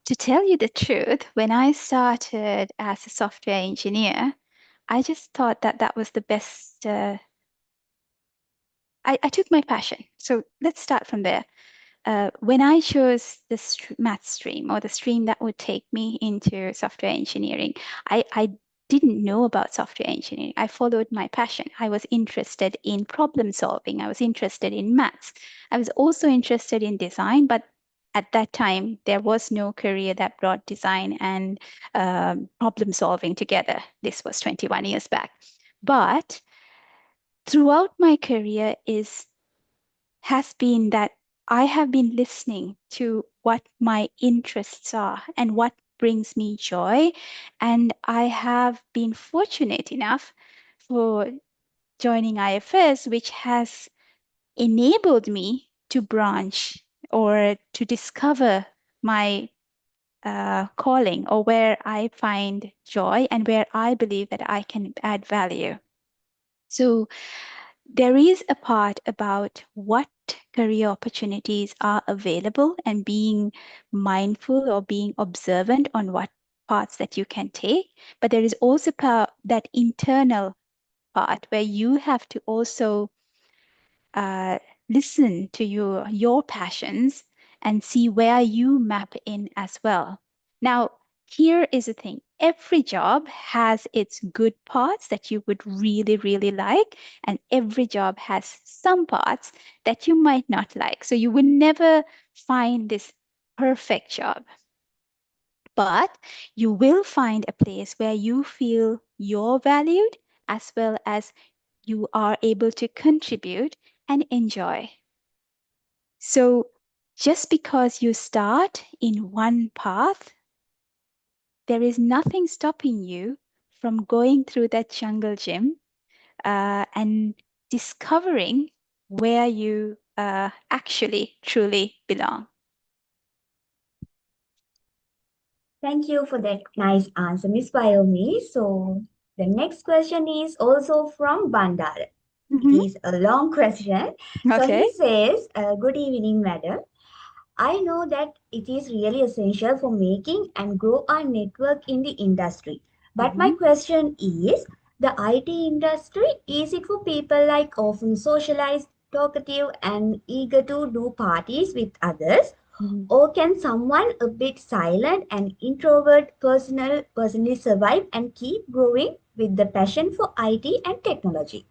To tell you the truth, when I started as a software engineer, I just thought that that was the best. I took my passion. So let's start from there. When I chose the math stream or the stream that would take me into software engineering, I didn't know about software engineering. I followed my passion. I was interested in problem solving. I was interested in maths. I was also interested in design, but at that time, there was no career that brought design and problem solving together. This was 21 years back. But throughout my career has been that I have been listening to what my interests are and what brings me joy. And I have been fortunate enough for joining IFS, which has enabled me to branch or to discover my calling or where I find joy and where I believe that I can add value. So there is a part about what career opportunities are available and being mindful or being observant on what paths that you can take. But there is also that internal part where you have to also uh, listen to your passions and see where you map in as well. Now, here is the thing. Every job has its good parts that you would really, really like, and every job has some parts that you might not like. So you will never find this perfect job, but you will find a place where you feel you're valued as well as you are able to contribute and enjoy. So just because you start in one path, there is nothing stopping you from going through that jungle gym and discovering where you actually truly belong. Thank you for that nice answer, Miss Vyomi. So the next question is also from Bandar. It Mhm. is a long question. So Okay. he says, Good evening, madam. I know that it is really essential for making and grow our network in the industry. But my Mhm. question is, the IT industry, is it for people like often socialized, talkative, and eager to do parties with others? Mhm. Or can someone a bit silent and introvert personally survive and keep growing with the passion for IT and technology?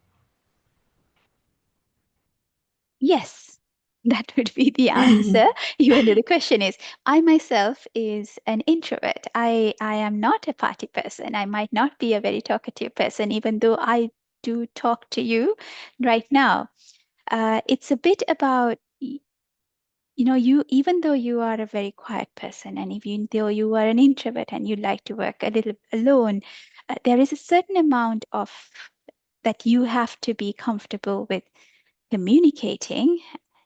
Yes, that would be the answer. Even though the question is, I myself is an introvert. I am not a party person. I might not be a very talkative person, even though I do talk to you right now. It's a bit about even though you are a very quiet person, and even though you are an introvert and you like to work a little alone, there is a certain amount of that you have to be comfortable with communicating.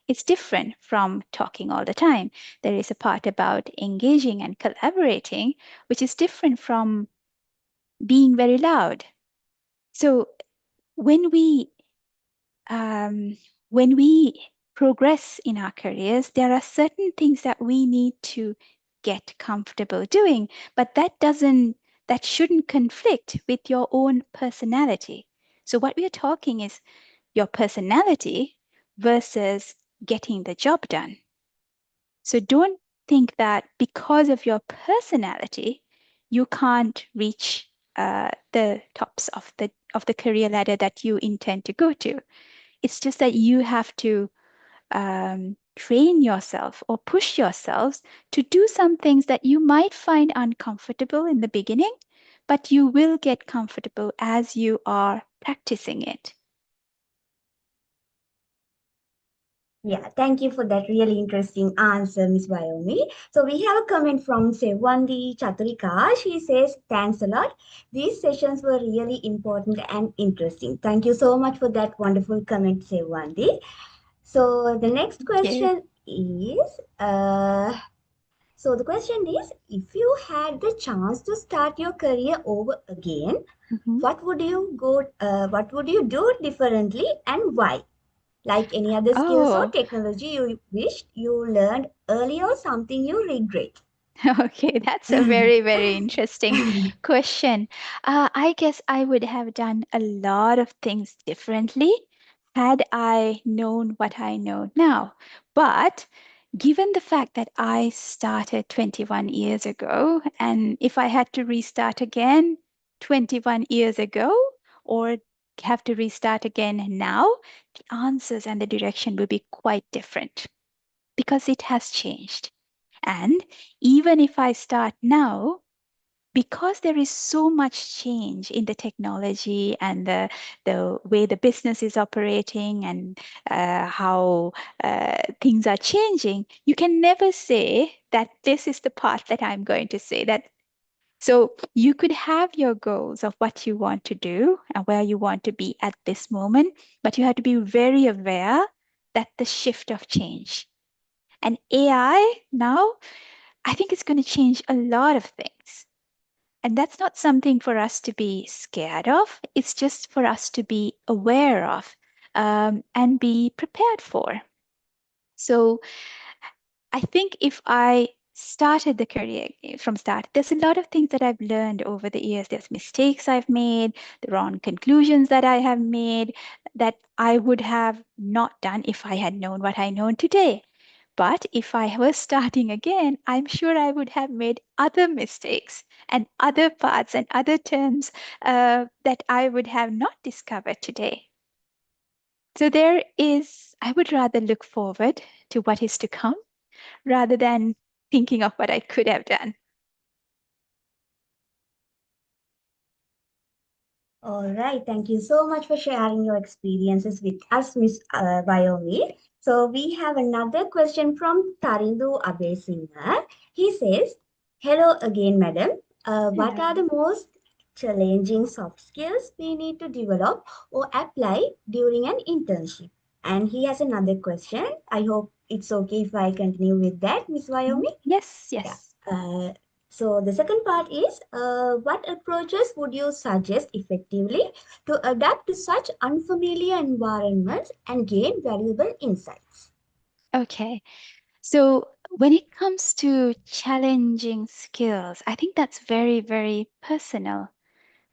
It's different from talking all the time. There is a part about engaging and collaborating, which is different from being very loud. So when we um, when we progress in our careers, there are certain things that we need to get comfortable doing, but that shouldn't conflict with your own personality. So what we are talking is your personality versus getting the job done. So don't think that because of your personality, you can't reach the tops of the career ladder that you intend to go to. It's just that you have to train yourself or push yourselves to do some things that you might find uncomfortable in the beginning, but you will get comfortable as you are practicing it. Yeah, thank you for that really interesting answer, Miss Viomi. So we have a comment from Sevandi Chaturika. She says, thanks a lot. These sessions were really important and interesting. Thank you so much for that wonderful comment, Sevandi. So the next Yeah. question is, so the question is, if you had the chance to start your career over again, Mhm. what would you do differently and why? Like any other skills or Oh, technology you wished you learned earlier or something you regret? okay, that's a very, very interesting question. I guess I would have done a lot of things differently had I known what I know now. But given the fact that I started 21 years ago, and if I had to restart again 21 years ago, or have to restart again now, the answers and the direction will be quite different because it has changed. And even if I start now, because there is so much change in the technology and the way the business is operating and how things are changing, you can never say that this is the path that I'm going to say that. So you could have your goals of what you want to do and where you want to be at this moment, but you have to be very aware that the shift of change. And AI now, I think it's going to change a lot of things. And that's not something for us to be scared of. It's just for us to be aware of and be prepared for. So I think if I started the career from start, there's a lot of things that I've learned over the years. There's mistakes I've made, the wrong conclusions that I have made that I would have not done if I had known what I know today. But if I was starting again, I'm sure I would have made other mistakes and other paths and other turns that I would have not discovered today. So I would rather look forward to what is to come rather than thinking of what I could have done. All right, thank you so much for sharing your experiences with us, Miss Viomi. So we have another question from Tarindu Abesingha. He says, "Hello again, madam. What are Hello. the most challenging soft skills we need to develop or apply during an internship?" And he has another question. I hope it's okay if I continue with that, Miss Mhm. Viomi. Yes, Yeah. yes. So the second part is, what approaches would you suggest effectively to adapt to such unfamiliar environments and gain valuable insights? Okay. So when it comes to challenging skills, I think that's very, very personal.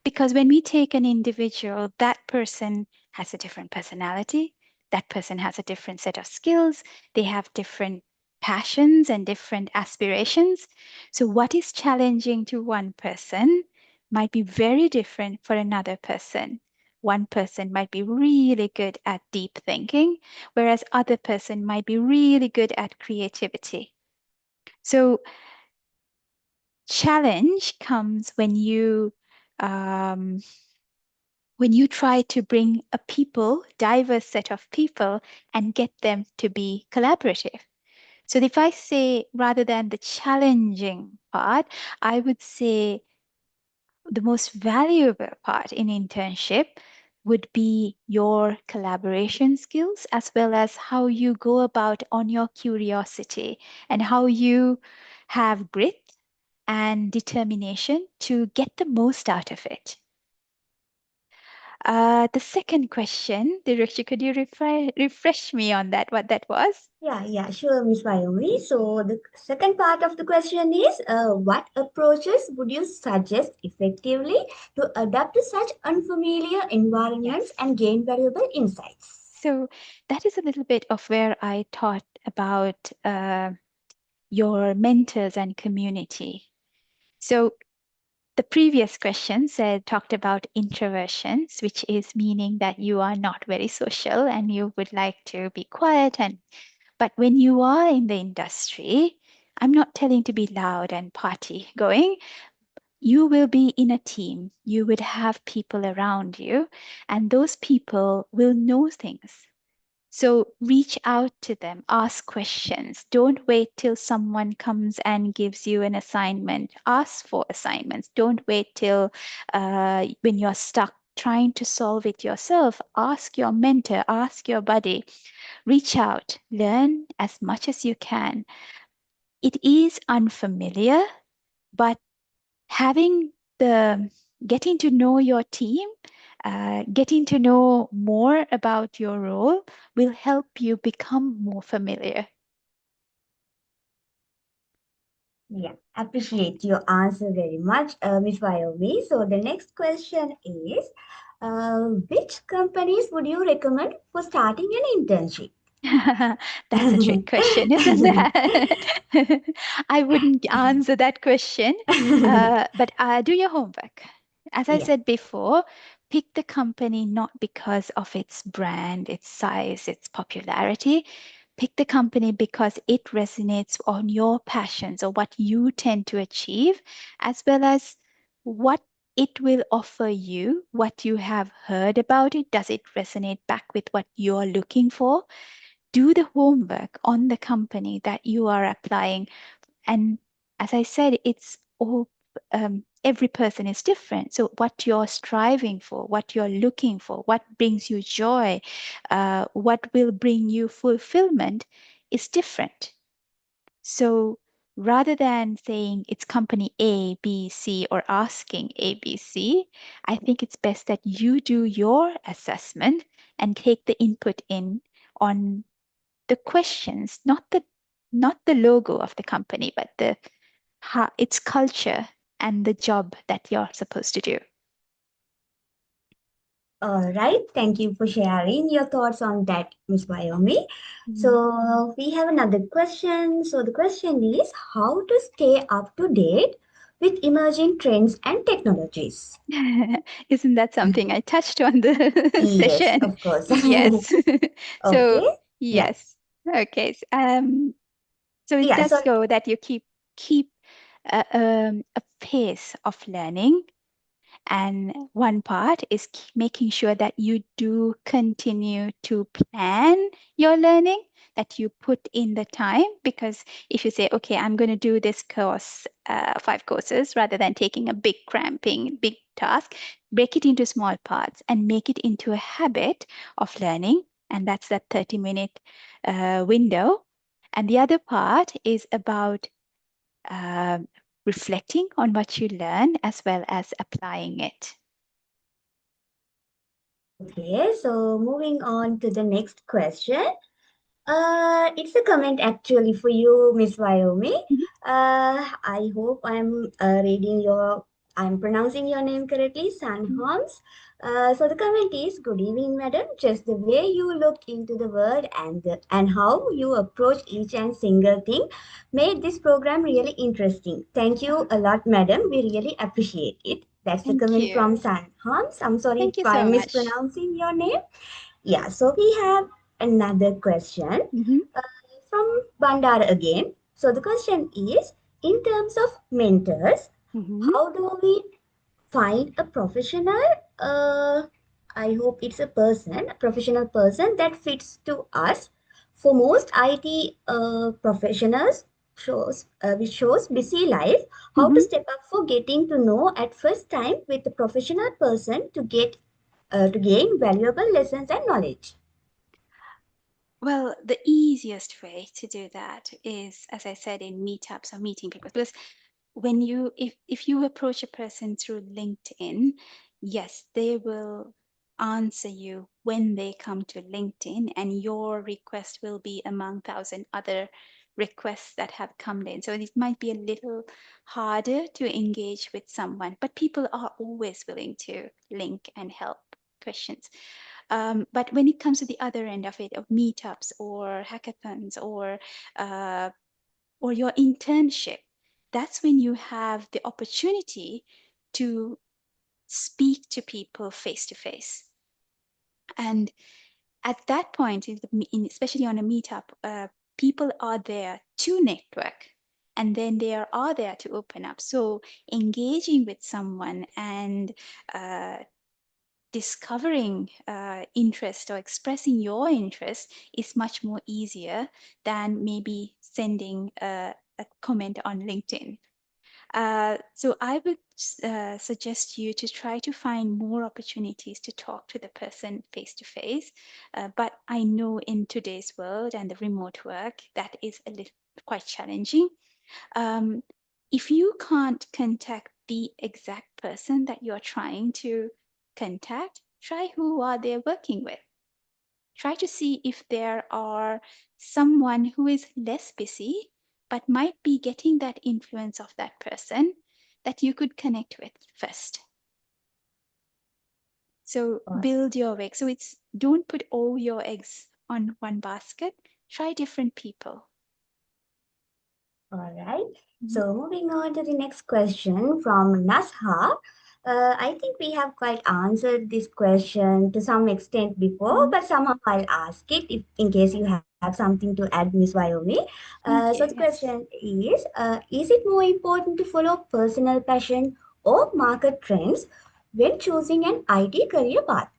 Because when we take an individual, that person has a different personality, that person has a different set of skills, they have different passions and different aspirations. So, what is challenging to one person might be very different for another person. One person might be really good at deep thinking, whereas other person might be really good at creativity. So, challenge comes um, when you try to bring diverse set of people and get them to be collaborative. So if I say rather than the challenging part, I would say the most valuable part in internship would be your collaboration skills as well as how you go about on your curiosity and how you have grit and determination to get the most out of it. The second question, Direkshi, could you refresh me on that, what that was? Yeah, sure, Miss Viomi. So the second part of the question is, what approaches would you suggest effectively to adapt to such unfamiliar environments Yes. and gain valuable insights? So that is a little bit of where I taught about your mentors and community. So the previous question talked about introversions, which is meaning that you are not very social and you would like to be quiet. But when you are in the industry, I'm not telling to be loud and party going. You will be in a team. You would have people around you, and those people will know things. So reach out to them, ask questions. Don't wait till someone comes and gives you an assignment. Ask for assignments. Don't wait till when you're stuck trying to solve it yourself. Ask your mentor, ask your buddy. Reach out, learn as much as you can. It is unfamiliar, but having the getting to know your team, getting to know more about your role will help you become more familiar. Yeah, appreciate your answer very much, Miss Viomi. So the next question is, which companies would you recommend for starting an internship? That's a trick question, isn't that? I wouldn't answer that question, but do your homework. As I Yeah. said before, pick the company not because of its brand, its size, its popularity. Pick the company because it resonates on your passions or what you tend to achieve, as well as what it will offer you, what you have heard about it. Does it resonate back with what you're looking for? Do the homework on the company that you are applying. And as I said, it's all every person is different. So what you're striving for, what you're looking for, what brings you joy, what will bring you fulfillment is different. So rather than saying it's company A, B, C, or asking A, B, C, I think it's best that you do your assessment and take the input in on the questions, not the logo of the company, but its culture and the job that you're supposed to do. All right. Thank you for sharing your thoughts on that, Miss Viomi. Mhm. So we have another question. So the question is, how to stay up to date with emerging trends and technologies? Isn't that something I touched on the Yes, session? of course. Yes. So Okay. Yeah. yes. Okay. So it Yeah. does So go that you keep a pace of learning. And one part is making sure that you do continue to plan your learning, that you put in the time. Because if you say, okay, I'm going to do this course, 5 courses, rather than taking a big cramping, big task, break it into small parts and make it into a habit of learning. And that's that 30-minute window. And the other part is about uh, reflecting on what you learn as well as applying it. okay. So moving on to the next question. It's a comment actually for you, Miss Viomi. Mhm. I hope I'm pronouncing your name correctly, San Holmes. So the comment is, good evening, madam. Just the way you look into the world and how you approach each and single thing made this program really interesting. Thank you a lot, madam. We really appreciate it. That's the Thank comment from you. San Holmes. I'm sorry Thank you if I'm so much. mispronouncing your name. Yeah, so we have another question Mhm. uh, from Bandar again. So the question is, in terms of mentors, Mhm. how do we find a professional? Uh, I hope it's a professional person that fits to us For most IT professionals, which shows busy life, how to Mhm. step up for getting to know at first time with a professional person to gain valuable lessons and knowledge. Well, the easiest way to do that is, as I said, in meetups or meeting people. Because when you, if you approach a person through LinkedIn, yes, they will answer you when they come to LinkedIn, and your request will be among 1,000 other requests that have come in. So it might be a little harder to engage with someone, but people are always willing to link and help questions. But when it comes to the other end of it, of meetups or hackathons or your internship, that's when you have the opportunity to speak to people face to face. And at that point, especially on a meetup, people are there to network, and then they are there to open up. So engaging with someone and discovering interest or expressing your interest is much more easier than maybe sending a comment on LinkedIn. So I would suggest you to try to find more opportunities to talk to the person face to face. But I know in today's world and the remote work, that is a little quite challenging. Um, if you can't contact the exact person that you're trying to contact, try who are they working with. Try to see if there are someone who is less busy but might be getting that influence of that person that you could connect with first. So build your egg. So it's don't put all your eggs on one basket. Try different people. All right. Mhm. So moving on to the next question from Nasha. I think we have quite answered this question to some extent before, Mhm. but somehow I'll ask it if, in case you have something to add, Miss Viomi. Thank So the you. Yes. question is it more important to follow personal passion or market trends when choosing an IT career path?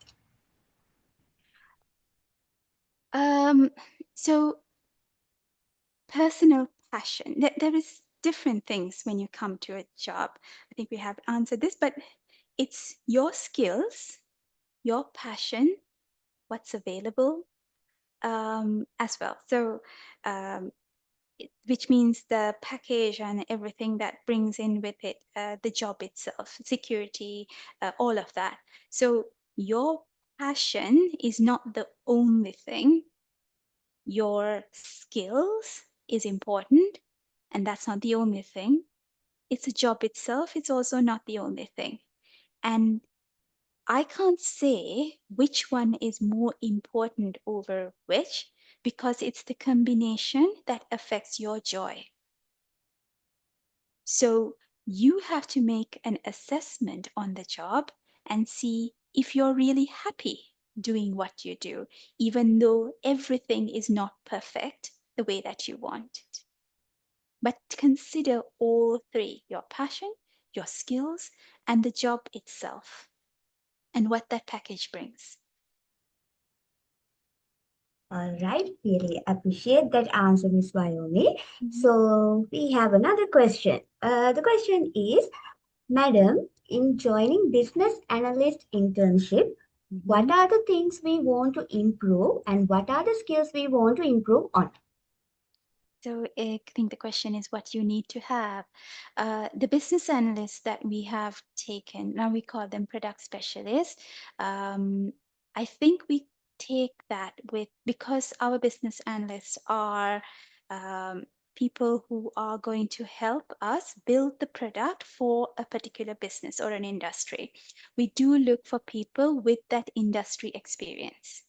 Um, so personal passion. There is different things when you come to a job. I think we have answered this, but it's your skills, your passion, what's available as well. So, um, which means the package and everything that brings in with it, the job itself, security, all of that. So, your passion is not the only thing. Your skills is important, and that's not the only thing. It's a job itself, it's also not the only thing. And I can't say which one is more important over which because it's the combination that affects your joy. So you have to make an assessment on the job and see if you're really happy doing what you do, even though everything is not perfect the way that you want it. But consider all three: your passion, your skills, and the job itself, and what that package brings. All right, really appreciate that answer, Miss Viomi. Mhm. So we have another question. The question is, Madam, in joining business analyst internship, what Mhm. are the things we want to improve and what are the skills we want to improve on? So I think the question is what you need to have. The business analysts that we have taken, now we call them product specialists. I think we take that with, because our business analysts are um, people who are going to help us build the product for a particular business or an industry. We do look for people with that industry experience.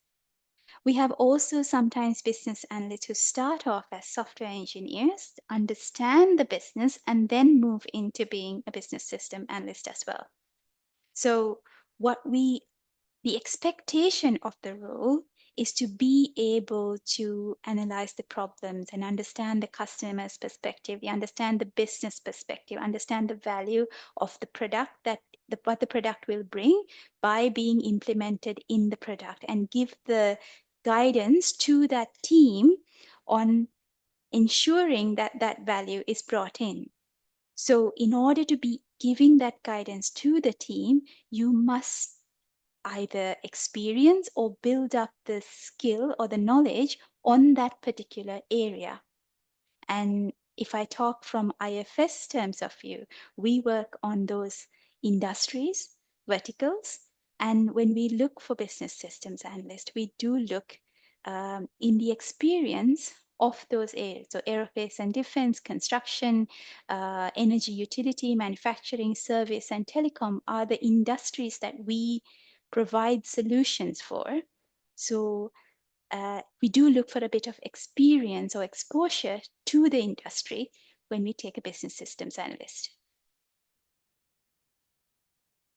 We have also sometimes business analysts who start off as software engineers, understand the business, and then move into being a business system analyst as well. So, what we the expectation of the role is to be able to analyze the problems and understand the customer's perspective, you understand the business perspective, understand the value of the product what the product will bring by being implemented in the product, and give the guidance to that team on ensuring that that value is brought in. So in order to be giving that guidance to the team, you must either experience or build up the skill or the knowledge on that particular area. And if I talk from IFS terms of view, we work on those industries, verticals, and when we look for business systems analysts, we do look in the experience of those areas. So aerospace and defense, construction, energy utility, manufacturing, service, and telecom are the industries that we provide solutions for. So we do look for a bit of experience or exposure to the industry when we take a business systems analyst.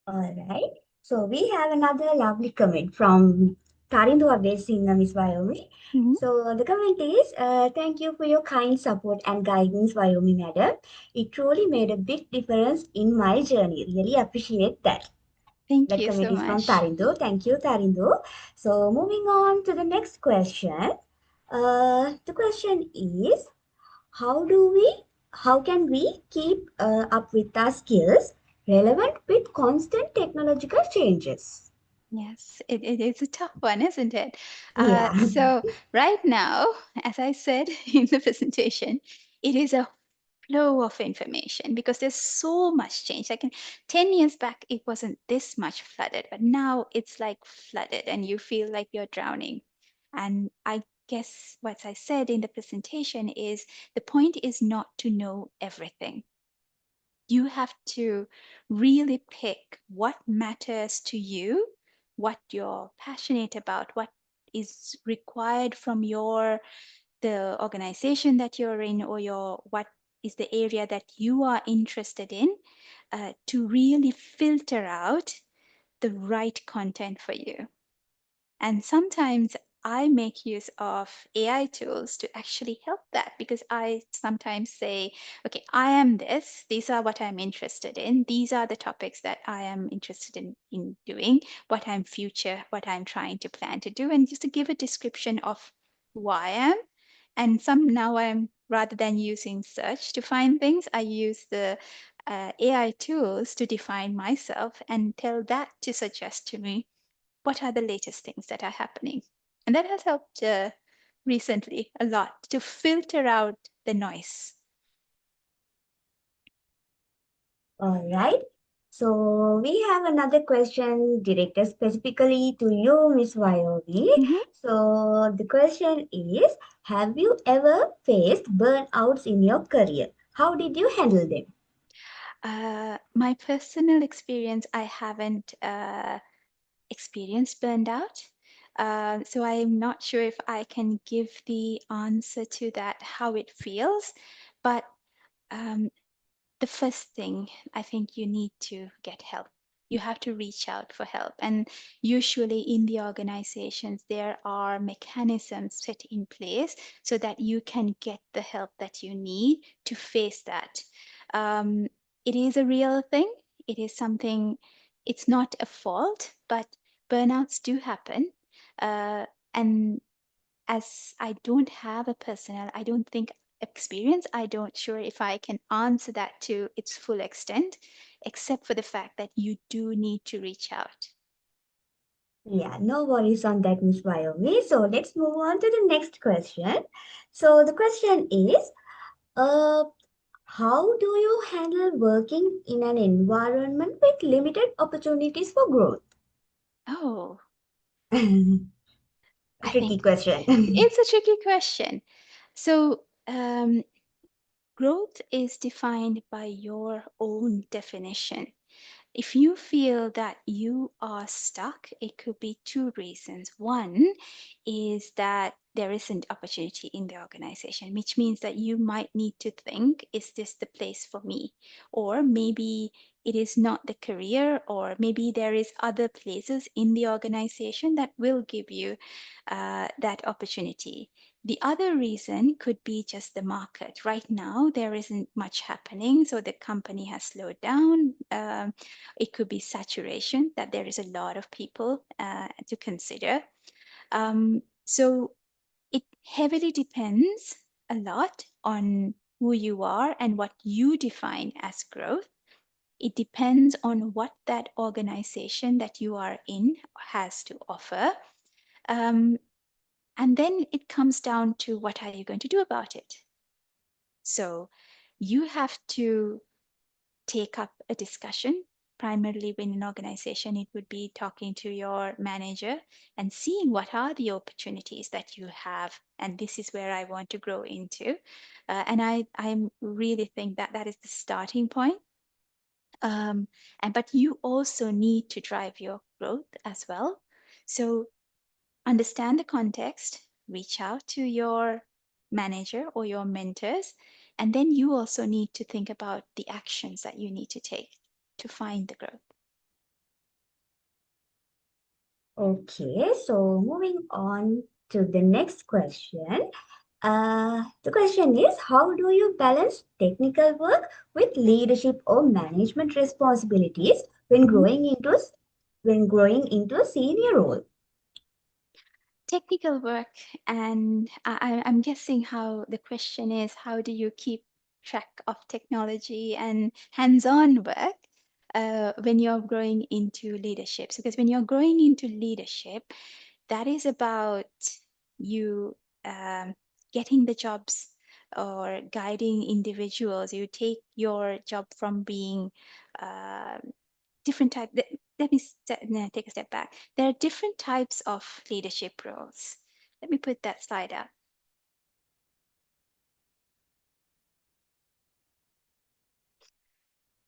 All right. So we have another lovely comment from Tarindu Abesingha, Miss Vyomi. Mhm. So the comment is, thank you for your kind support and guidance, Vyomi madam. It truly made a big difference in my journey. Really appreciate that. Thank That you comment so is from much. Tarindu. Thank you, Tarindu. So moving on to the next question. The question is, how do we, how can we keep up with our skills relevant with constant technological changes? Yes, it is a tough one, isn't it? Yeah. So right now, as I said in the presentation, it is a flow of information because there's so much change. Like 10 years back, it wasn't this much flooded, but now it's like flooded and you feel like you're drowning. And I guess what I said in the presentation is the point is not to know everything. You have to really pick what matters to you, what you're passionate about, what is required from your the organization that you're in or your what is the area that you are interested in to really filter out the right content for you. And sometimes I make use of AI tools to actually help that because I sometimes say, okay, I am this, these are what I'm interested in, these are the topics that I am interested in doing, what I'm trying to plan to do, and just to give a description of who I am. And some now I'm rather than using search to find things, I use the AI tools to define myself and tell that to suggest to me what are the latest things that are happening. And that has helped recently a lot to filter out the noise. All right. So we have another question directed specifically to you, Miss Vyomi. Mhm. So the question is, have you ever faced burnouts in your career? How did you handle them? My personal experience, I haven't experienced burned out. So I'm not sure if I can give the answer to that, how it feels. But um, the first thing, I think you need to get help. You have to reach out for help. And usually in the organizations, there are mechanisms set in place so that you can get the help that you need to face that. Um, it is a real thing. It is something, it's not a fault, but burnouts do happen. And as I don't have a personal, I don't think experience, I don't sure if I can answer that to its full extent, except for the fact that you do need to reach out. Yeah, no worries on that, Miss Vyomi. So let's move on to the next question. So the question is, uh, how do you handle working in an environment with limited opportunities for growth? Oh, I Tricky think question. it's a tricky question. So, growth is defined by your own definition. If you feel that you are stuck, it could be two reasons. One is that there isn't opportunity in the organization, which means that you might need to think, is this the place for me? Or maybe it is not the career, or maybe there is other places in the organization that will give you that opportunity. The other reason could be just the market. Right now, there isn't much happening, so the company has slowed down. It could be saturation, that there is a lot of people to consider. So it heavily depends a lot on who you are and what you define as growth. It depends on what that organization that you are in has to offer. Um, and then it comes down to what are you going to do about it? So you have to take up a discussion. Primarily in an organization, it would be talking to your manager and seeing what are the opportunities that you have. And this is where I want to grow into. And I really think that that is the starting point. But you also need to drive your growth as well. So understand the context, reach out to your manager or your mentors, and then you also need to think about the actions that you need to take to find the growth. Okay, so moving on to the next question. The question is, how do you balance technical work with leadership or management responsibilities when Mhm. growing into a senior role? Technical work, and I'm guessing how the question is, how do you keep track of technology and hands-on work when you're growing into leadership? Because when you're growing into leadership, that is about you getting the jobs or guiding individuals. You take your job from being uh, different type. Let me take a step back. There are different types of leadership roles. Let me put that slide up.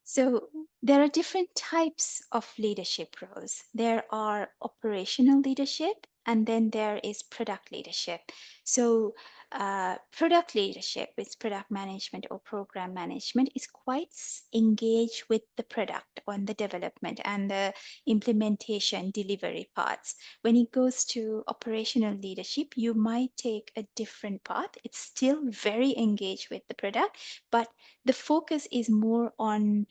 So there are different types of leadership roles. There are operational leadership, and then there is product leadership. So product leadership with product management or program management is quite engaged with the product on the development and the implementation delivery parts. When it goes to operational leadership, you might take a different path. It's still very engaged with the product, but the focus is more on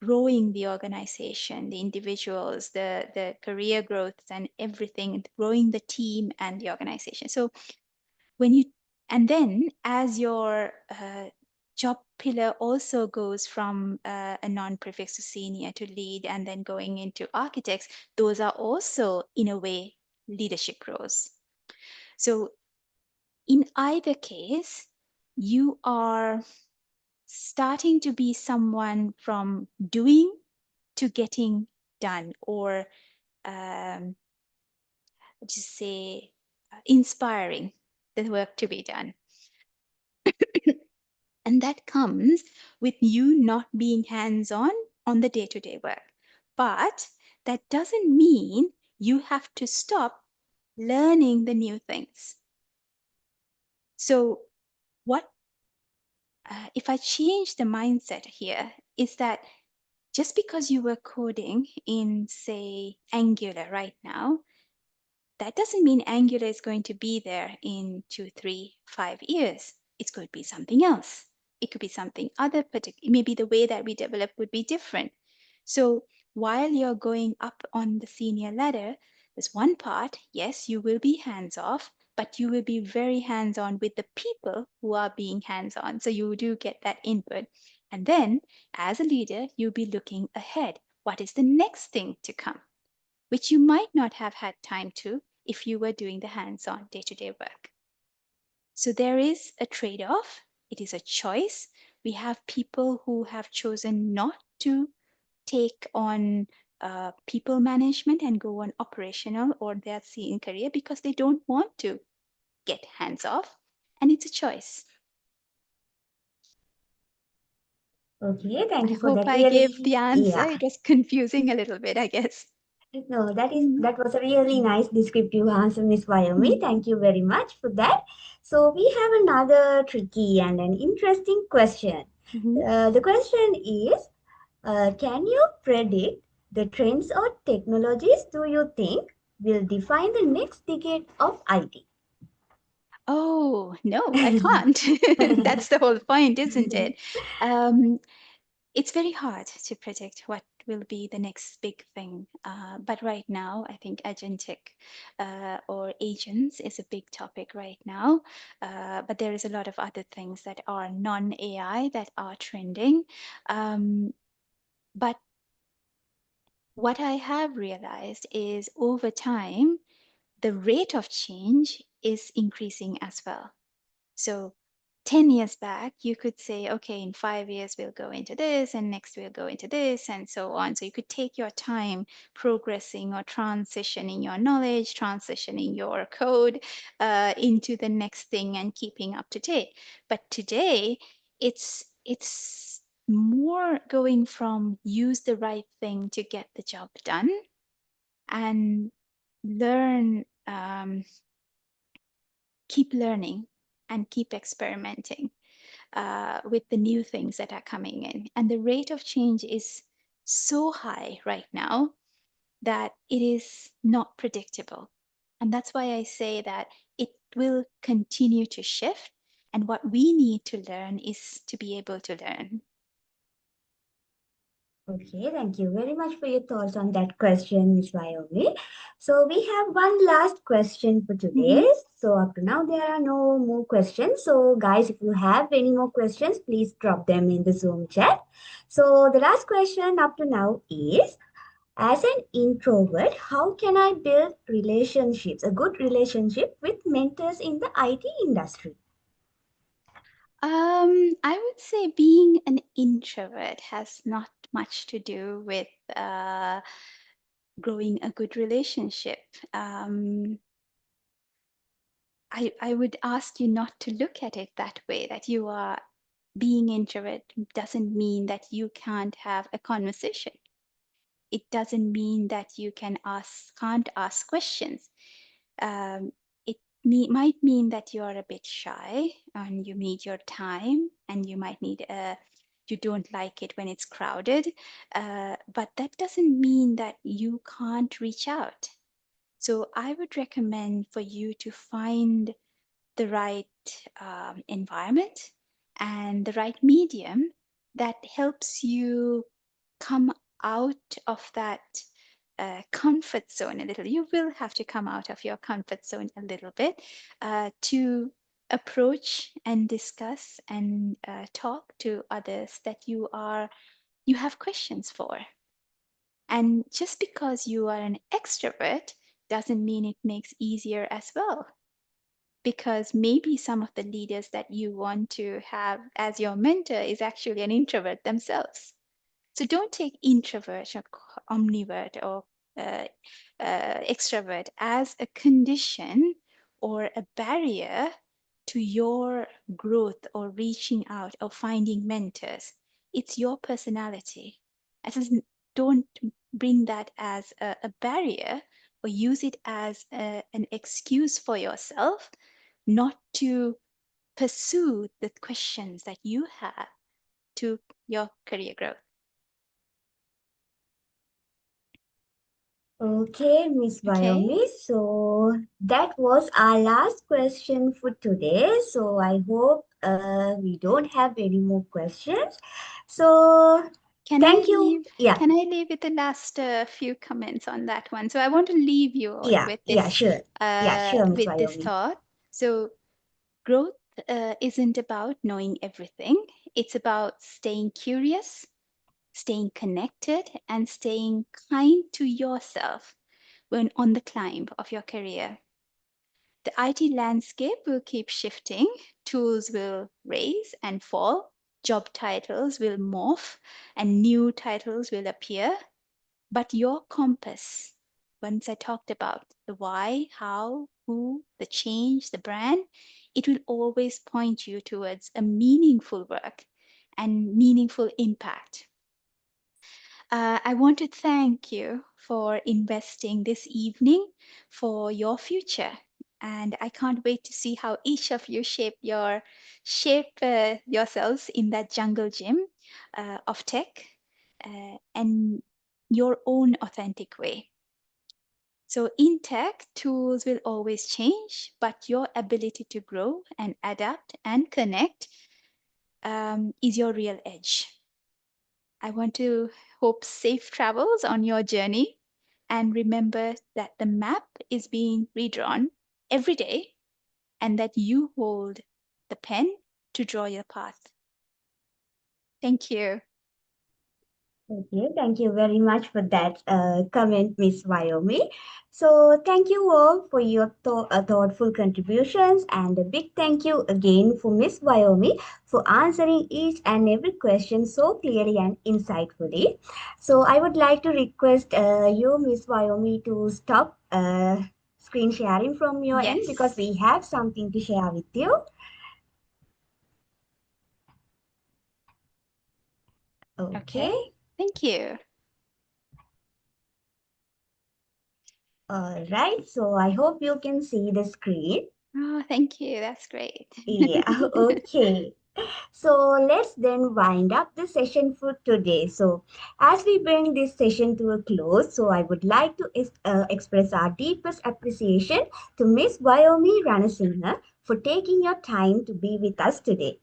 growing the organization, the individuals, the career growth and everything, growing the team and the organization. So when you, and then as your job pillar also goes from a non-prefix to senior to lead and then going into architects, those are also in a way leadership roles. So in either case, you are starting to be someone from doing to getting done, or just say inspiring the work to be done. And that comes with you not being hands on the day-to-day work. But that doesn't mean you have to stop learning the new things. So what if I change the mindset here is that just because you were coding in, say, Angular right now, that doesn't mean Angular is going to be there in 2, 3, 5 years. It's going to be something else. It could be something other, maybe the way that we develop would be different. So while you're going up on the senior ladder, there's one part, yes, you will be hands off, but you will be very hands on with the people who are being hands on. So you do get that input. And then as a leader, you'll be looking ahead. What is the next thing to come? Which you might not have had time to if you were doing the hands-on day-to-day work. So there is a trade-off. It is a choice. We have people who have chosen not to take on people management and go on operational or their seeing career because they don't want to get hands off, and it's a choice. Okay, thank I you for hope that. I gave Really, the answer. yeah. It was confusing a little bit, I guess. No, Mm. that was a really nice descriptive answer, Miss Wyoming. Mm. Thank you very much for that. So we have another tricky and an interesting question. Mhm. The question is, can you predict the trends or technologies do you think will define the next decade of IT? Oh, no, I can't. That's the whole point, isn't it? Um, it's very hard to predict what will be the next big thing. But right now, I think agentic or agents is a big topic right now. But there is a lot of other things that are non-AI that are trending. But what I have realized is over time, the rate of change is increasing as well. So 10 years back, you could say, okay, in 5 years, we'll go into this, and next we'll go into this, and so on. So you could take your time progressing or transitioning your knowledge, transitioning your code into the next thing and keeping up to date. But today, it's more going from use the right thing to get the job done and learn, keep learning and keep experimenting with the new things that are coming in. And the rate of change is so high right now that it is not predictable. And that's why I say that it will continue to shift. And what we need to learn is to be able to learn. Okay, thank you very much for your thoughts on that question, Ms. Viomi. So we have one last question for today. So up to now, there are no more questions. So guys, if you have any more questions, please drop them in the Zoom chat. So the last question up to now is, as an introvert, how can I build relationships, a good relationship with mentors in the IT industry? I would say being an introvert has not much to do with growing a good relationship. I would ask you not to look at it that way, that you are being introvert doesn't mean that you can't have a conversation. It doesn't mean that you can't ask questions. It might mean that you are a bit shy and you need your time and you might need you don't like it when it's crowded. But that doesn't mean that you can't reach out. So I would recommend for you to find the right environment and the right medium that helps you come out of that comfort zone a little. You will have to come out of your comfort zone a little bit to approach and discuss and talk to others that you have questions for. And just because you are an extrovert doesn't mean it makes easier as well, because maybe some of the leaders that you want to have as your mentor is actually an introvert themselves. So don't take introvert or omnivert or extrovert as a condition or a barrier to your growth or reaching out or finding mentors. It's your personality. Don't bring that as a barrier or use it as an excuse for yourself not to pursue the questions that you have to your career growth. Okay, Miss Okay. Viomi. So that was our last question for today. So I hope we don't have any more questions. So thank you. Yeah, Can I leave with the last few comments on that one? So I want to leave you all yeah, sure. Yeah, sure, Miss with this Viomi. thought. So growth isn't about knowing everything. It's about staying curious, staying connected, and staying kind to yourself when on the climb of your career. The IT landscape will keep shifting, tools will rise and fall, job titles will morph, and new titles will appear. But your compass, once I talked about the why, how, who, the change, the brand, it will always point you towards a meaningful work and meaningful impact. I want to thank you for investing this evening for your future. And I can't wait to see how each of you shape yourselves in that jungle gym of tech and your own authentic way. So in tech, tools will always change, but your ability to grow and adapt and connect is your real edge. I want to hope safe travels on your journey. And remember that the map is being redrawn every day and that you hold the pen to draw your path. Thank you. Okay, thank you very much for that comment, Miss Wyoming. So, thank you all for your thoughtful contributions, and a big thank you again for Miss Wyoming for answering each and every question so clearly and insightfully. So, I would like to request you, Miss Wyoming, to stop screen sharing from your end because Yes. we have something to share with you. Okay. Okay, Thank you. all right. So, I hope you can see the screen. Oh, thank you. That's great. Yeah, okay. So let's then wind up the session for today. So, as we bring this session to a close, so I would like to express our deepest appreciation to Miss Wyoming Ranasinghe for taking your time to be with us today.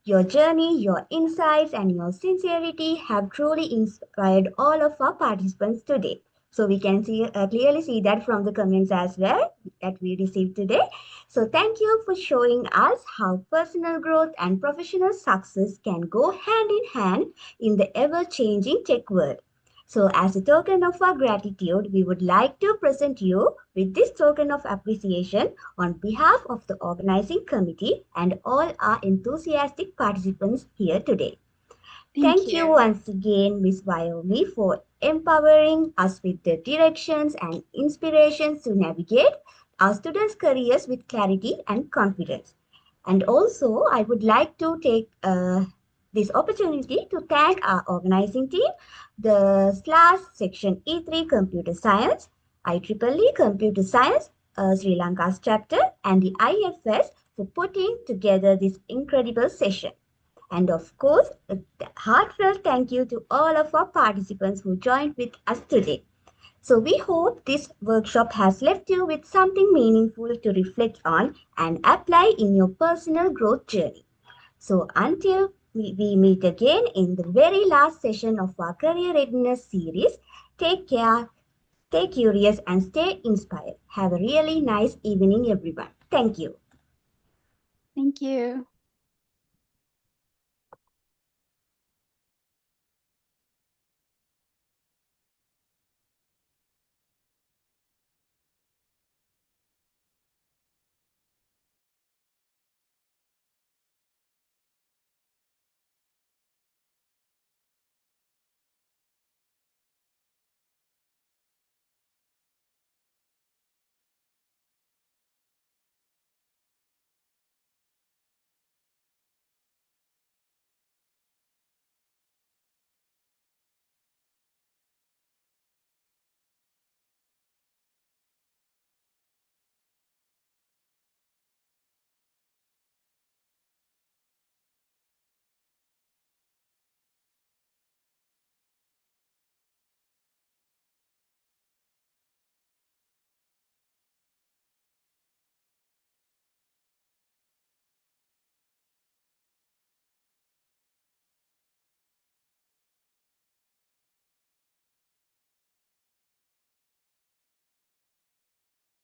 Your journey, your insights, and your sincerity have truly inspired all of our participants today. So we can clearly see that from the comments as well that we received today. So thank you for showing us how personal growth and professional success can go hand in hand in the ever-changing tech world. So as a token of our gratitude, we would like to present you with this token of appreciation on behalf of the organizing committee and all our enthusiastic participants here today. Thank Thank you you. once again, Ms. Wyoming, for empowering us with the directions and inspirations to navigate our students' careers with clarity and confidence. And also, I would like to take this opportunity to thank our organizing team, the SLAS Section E3 Computer Science, IEEE Computer Science, Sri Lanka's chapter, and the IFS for putting together this incredible session. And of course, a heartfelt thank you to all of our participants who joined with us today. So we hope this workshop has left you with something meaningful to reflect on and apply in your personal growth journey. So until we meet again in the very last session of our Career Readiness series, take care, stay curious, and stay inspired. Have a really nice evening, everyone. Thank you. Thank you.